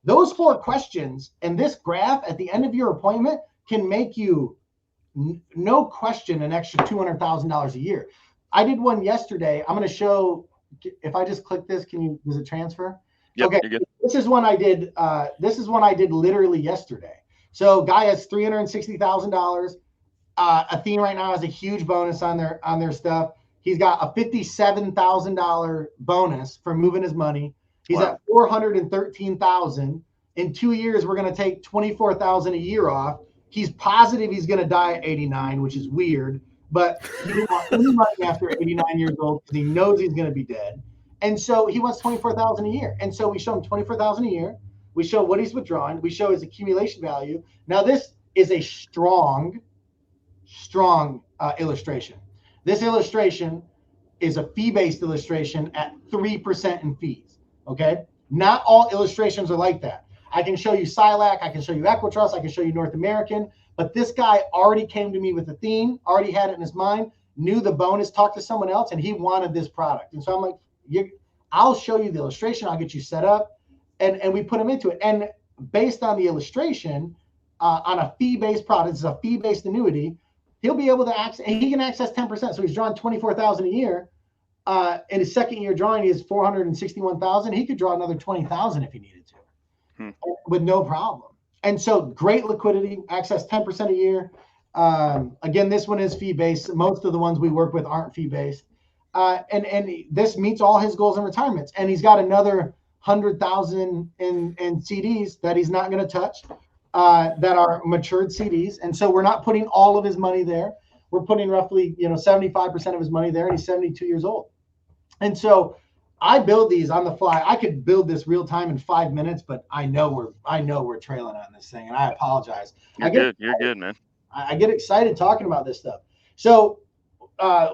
those 4 questions and this graph at the end of your appointment can make you no question an extra $200,000 a year. I did one yesterday. I'm going to show, if I just click this, does it transfer? Yep, okay. You're good. This is one I did. This is one I did literally yesterday. So guy has $360,000. Athene right now has a huge bonus on their stuff. He's got a $57,000 bonus for moving his money. He's at $413,000. In 2 years, we're going to take $24,000 a year off. He's positive he's going to die at 89, which is weird. But he didn't want any money after 89 years old because he knows he's going to be dead. And so he wants $24,000 a year. And so we show him $24,000 a year. We show what he's withdrawing. We show his accumulation value. Now, this is a strong illustration. This illustration is a fee-based illustration at 3% in fees, okay? Not all illustrations are like that. I can show you SILAC, I can show you Equitrust, I can show you North American, but this guy already came to me with a theme, already had it in his mind, knew the bonus, talked to someone else, and he wanted this product. And so I'm like, I'll show you the illustration, I'll get you set up, and we put him into it. And based on the illustration, on a fee-based product, it's a fee-based annuity, he'll be able to access, and he can access 10%. So he's drawing $24,000 a year. In his second year drawing, he has $461,000. He could draw another $20,000 if he needed to, with no problem. And so great liquidity, access 10% a year. Again, this one is fee-based. Most of the ones we work with aren't fee-based. And this meets all his goals in retirements. And he's got another $100,000 in CDs that he's not going to touch, that are matured CDs. And so we're not putting all of his money there. We're putting roughly, 75% of his money there, and he's 72 years old. And so I build these on the fly. I could build this real time in 5 minutes, but I know we're trailing on this thing, and I apologize. You're good, man. I get excited talking about this stuff. So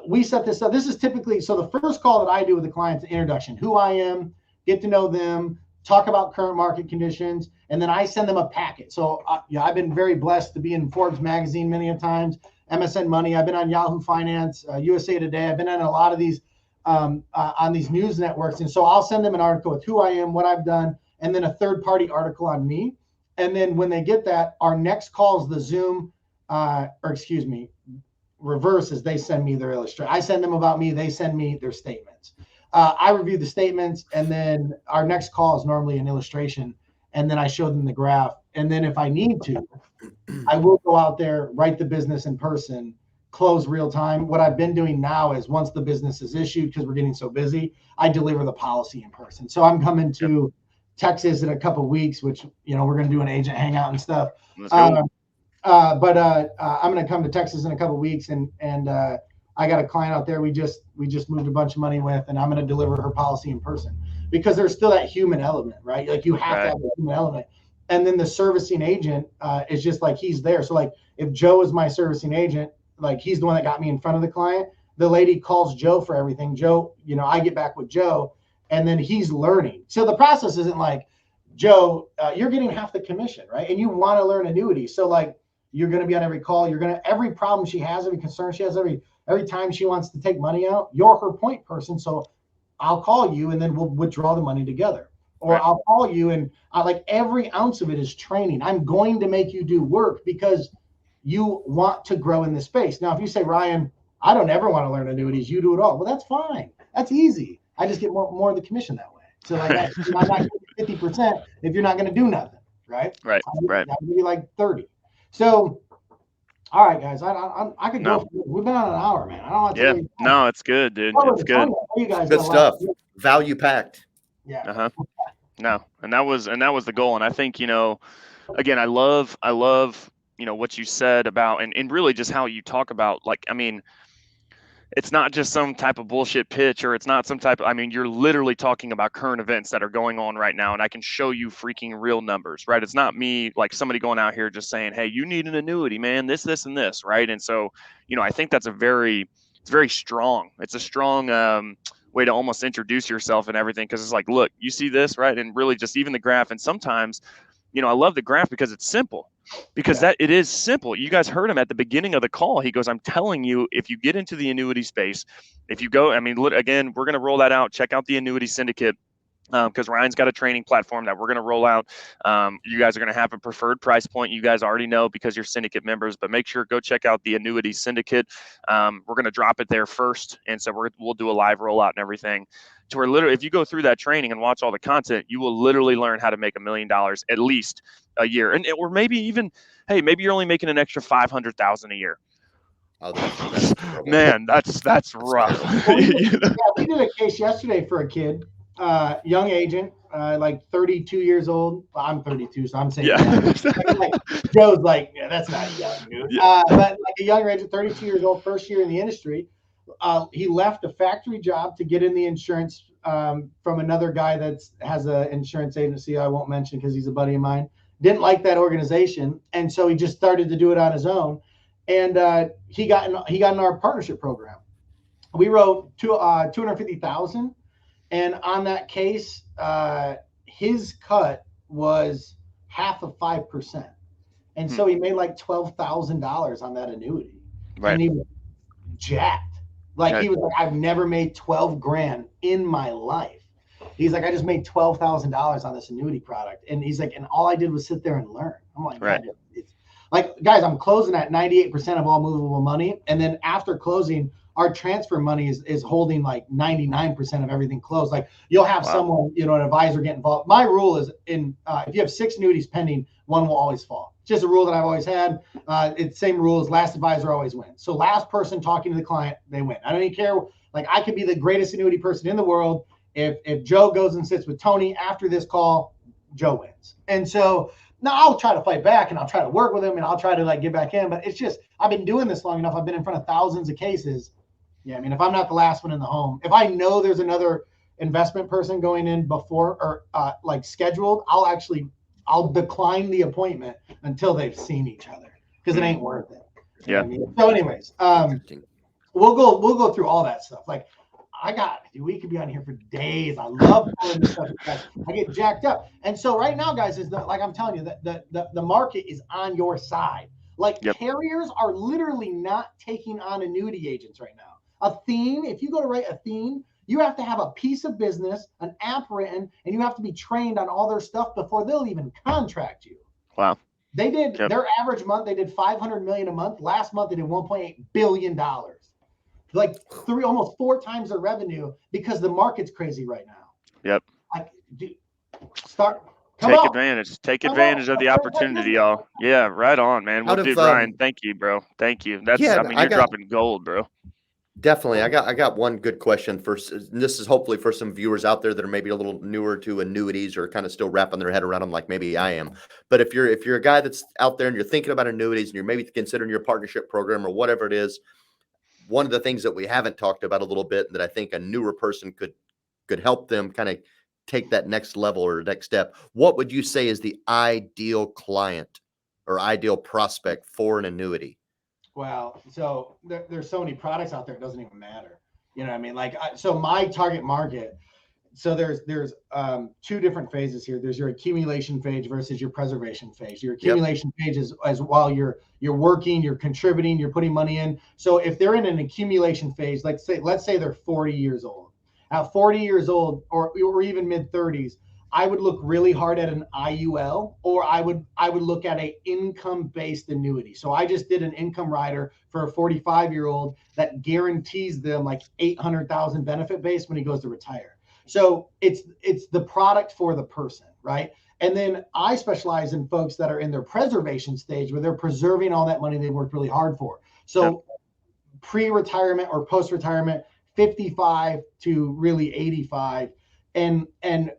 we set this up. This is typically, so the first call that I do with the client's introduction, who I am, get to know them, talk about current market conditions, and then I send them a packet. So I've been very blessed to be in Forbes magazine many a times, MSN Money. I've been on Yahoo Finance, USA Today. I've been on a lot of these on these news networks. And so I'll send them an article with who I am, what I've done, and then a third-party article on me. And then when they get that, our next call is the Zoom, reverse is they send me their illustration. I send them about me, they send me their statements. I review the statements, and then our next call is normally an illustration, and then I show them the graph. And then if I need to, I will go out there, write the business in person, close real time. What I've been doing now is once the business is issued, because we're getting so busy, I deliver the policy in person. So I'm coming to Texas in a couple of weeks, which, we're going to do an agent hangout and stuff. Let's go. I'm going to come to Texas in a couple of weeks, and I got a client out there we just moved a bunch of money with, and I'm going to deliver her policy in person, because there's still that human element, right? Like you have to have the human element. And then the servicing agent is just like he's there. So like if Joe is my servicing agent, like he's the one that got me in front of the client. The lady calls Joe for everything. Joe, I get back with Joe, and then he's learning. So the process isn't like, Joe, you're getting half the commission, right? And you want to learn annuity. So like you're going to be on every call. Every problem she has, every concern she has, every time she wants to take money out, you're her point person. So I'll call you, and then we'll withdraw the money together. Or I'll call you, and every ounce of it is training. I'm going to make you do work because you want to grow in this space. Now, if you say, Ryan, I don't ever want to learn annuities, you do it all. Well, that's fine. That's easy. I just get more of the commission that way. So like I'm not giving 50% if you're not going to do nothing, right? Right. I'll give you like 30. So, all right, guys, I could go. We've been on an hour, man. I don't want to. Yeah. No, it's good, dude. It's good. You guys Good stuff. Value packed. Yeah. No, and that was the goal. And I think, again, I love, what you said about, and really just how you talk about, it's not just some type of bullshit pitch, or it's not some type of, you're literally talking about current events that are going on right now. And I can show you freaking real numbers, right? It's not me, like somebody going out here just saying, hey, you need an annuity, man, this, and this, right? And so, I think that's it's very strong. It's a strong, way to almost introduce yourself and everything. Cause it's like, look, you see this, right? And really just even the graph. And sometimes, I love the graph because it's simple, because it is simple. You guys heard him at the beginning of the call. He goes, I'm telling you, if you get into the annuity space, if you go, again, we're going to roll that out. Check out the Annuity Syndicate. Because Ryan's got a training platform that we're going to roll out. You guys are going to have a preferred price point. You guys already know because you're syndicate members, but make sure go check out the Annuity Syndicate. We're going to drop it there first. And so we'll do a live rollout and everything to where literally, if you go through that training and watch all the content, you will literally learn how to make $1 million at least a year. Or maybe even, hey, maybe you're only making an extra $500,000 a year. Oh, that's Man, that's rough. We did a case yesterday for a kid. Young agent, like 32 years old. Well, I'm 32, so I'm saying Joe's like, that's not young, dude. But like a younger agent, 32 years old, first year in the industry. He left a factory job to get in the insurance from another guy that has an insurance agency I won't mention because he's a buddy of mine. Didn't like that organization, and so he just started to do it on his own. And he got in our partnership program. We wrote $250,000. And on that case, his cut was half of 5%. And so he made like $12,000 on that annuity. Right. And he was jacked. Like he was like, I've never made 12 grand in my life. He's like, I just made $12,000 on this annuity product. And he's like, and all I did was sit there and learn. I'm like, right. It's like, guys, I'm closing at 98% of all movable money. And then after closing, our transfer money is holding like 99% of everything closed. Like you'll have someone, an advisor get involved. My rule is if you have 6 annuities pending, one will always fall. It's just a rule that I've always had. It's the same rule as last advisor always wins. So last person talking to the client, they win. I don't even care. Like I could be the greatest annuity person in the world. If Joe goes and sits with Tony after this call, Joe wins. And so now I'll try to fight back and I'll try to work with him and I'll try to like get back in. But it's just, I've been doing this long enough. I've been in front of thousands of cases. Yeah, if I'm not the last one in the home, if I know there's another investment person going in before or like scheduled, I'll decline the appointment until they've seen each other because it ain't worth it. Yeah. So anyways, we'll go through all that stuff. Like we could be on here for days. I love pulling this stuff. I get jacked up. And so right now, guys, like I'm telling you, the market is on your side. Like carriers are literally not taking on annuity agents right now. Athene, if you go to write Athene, you have to have a piece of business, an app written, and you have to be trained on all their stuff before they'll even contract you. Wow. They did their average month, they did $500 million a month. Last month they did $1.8 billion. Like almost 4 times their revenue because the market's crazy right now. Yep. Like take advantage of the opportunity, y'all. Yeah, right on, man. Well, dude, Ryan, thank you, bro. Thank you. You're dropping gold, bro. Definitely. I got one good question first. This is hopefully for some viewers out there that are maybe a little newer to annuities or kind of still wrapping their head around them like maybe I am. But if you're a guy that's out there and you're thinking about annuities and you're maybe considering your partnership program or whatever it is, one of the things that we haven't talked about a little bit that I think a newer person could help them kind of take that next level or next step. What would you say is the ideal client or ideal prospect for an annuity? Well, so there's so many products out there, it doesn't even matter. You know what I mean? Like, so my target market, so there's 2 different phases here. There's your accumulation phase versus your preservation phase. Your accumulation phase is as while you're working, you're contributing, you're putting money in. So if they're in an accumulation phase, let's say they're 40 years old. At 40 years old or even mid 30s, I would look really hard at an IUL, or I would look at a income-based annuity. So I just did an income rider for a 45-year-old that guarantees them like $800,000 benefit base when he goes to retire. So it's the product for the person, right? And then I specialize in folks that are in their preservation stage where they're preserving all that money they worked really hard for. So pre-retirement or post-retirement, 55 to really 85. And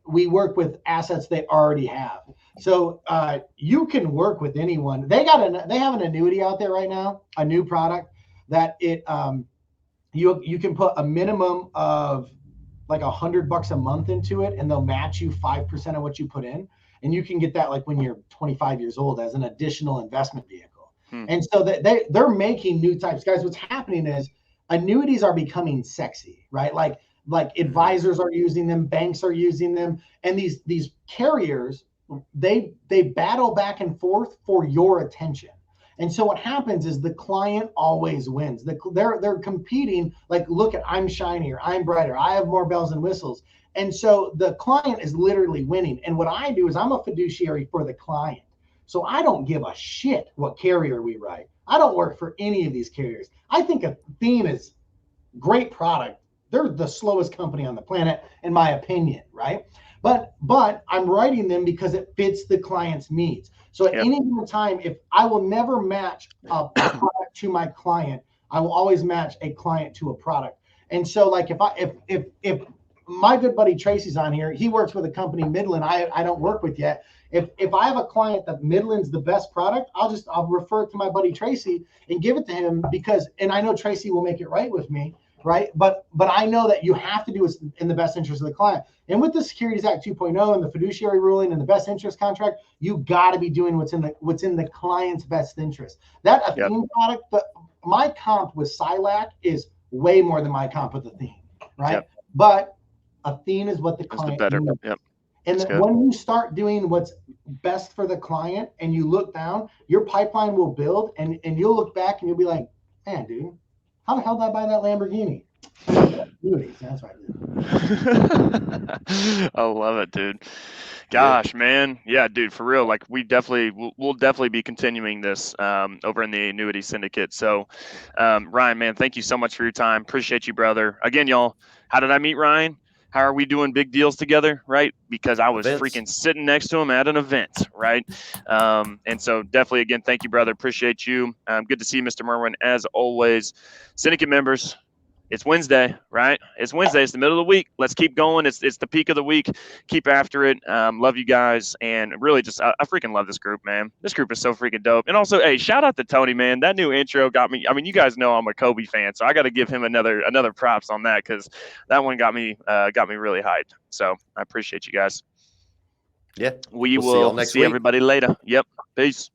we work with assets they already have. So you can work with anyone. They have an annuity out there right now, a new product that you can put a minimum of like $100 a month into it, and they'll match you 5% of what you put in, and you can get that like when you're 25 years old as an additional investment vehicle. And so they're making new types, guys. What's happening is annuities are becoming sexy, right? Like advisors are using them, banks are using them, and these carriers, they battle back and forth for your attention. And so what happens is the client always wins. They're competing like, look, I'm shinier, I'm brighter, I have more bells and whistles. And so the client is literally winning. And what I do is I'm a fiduciary for the client. So I don't give a shit what carrier we write. I don't work for any of these carriers. I think Athene is great product. They're the slowest company on the planet, in my opinion, right? But I'm writing them because it fits the client's needs. So at any given time, if I will never match a product to my client, I will always match a client to a product. And so, like, if my good buddy Tracy's on here, he works with a company, Midland, I don't work with yet. If I have a client that Midland's the best product, I'll refer it to my buddy Tracy and give it to him and I know Tracy will make it right with me. Right. But I know that you have to do it in the best interest of the client. And with the Securities Act 2.0 and the fiduciary ruling and the best interest contract, you got to be doing what's in the client's best interest. That Athene product, my comp with SILAC is way more than my comp with Athene. Right. But Athene is what the client needs. And when you start doing what's best for the client and you look down, your pipeline will build and you'll look back and you'll be like, man, dude, how the hell did I buy that Lamborghini? That's right. I love it, dude. Gosh, man. Yeah, dude, for real. Like we'll definitely be continuing this over in the Annuity Syndicate. So Ryan, man, thank you so much for your time. Appreciate you, brother. Again, y'all, how did I meet Ryan? How are we doing big deals together, right? Because I was freaking sitting next to him at an event, right? And so definitely, again, thank you, brother. Appreciate you. Good to see you, Mr. Merwin, as always. Syndicate members, it's Wednesday, right? It's Wednesday. It's the middle of the week. Let's keep going. It's the peak of the week. Keep after it. Love you guys. And really just, I freaking love this group, man. This group is so freaking dope. And also, hey, shout out to Tony, man. That new intro got me. I mean, you guys know I'm a Kobe fan, so I got to give him another props on that because that one got me really hyped. So I appreciate you guys. Yeah. We will see everybody later. Yep. Peace.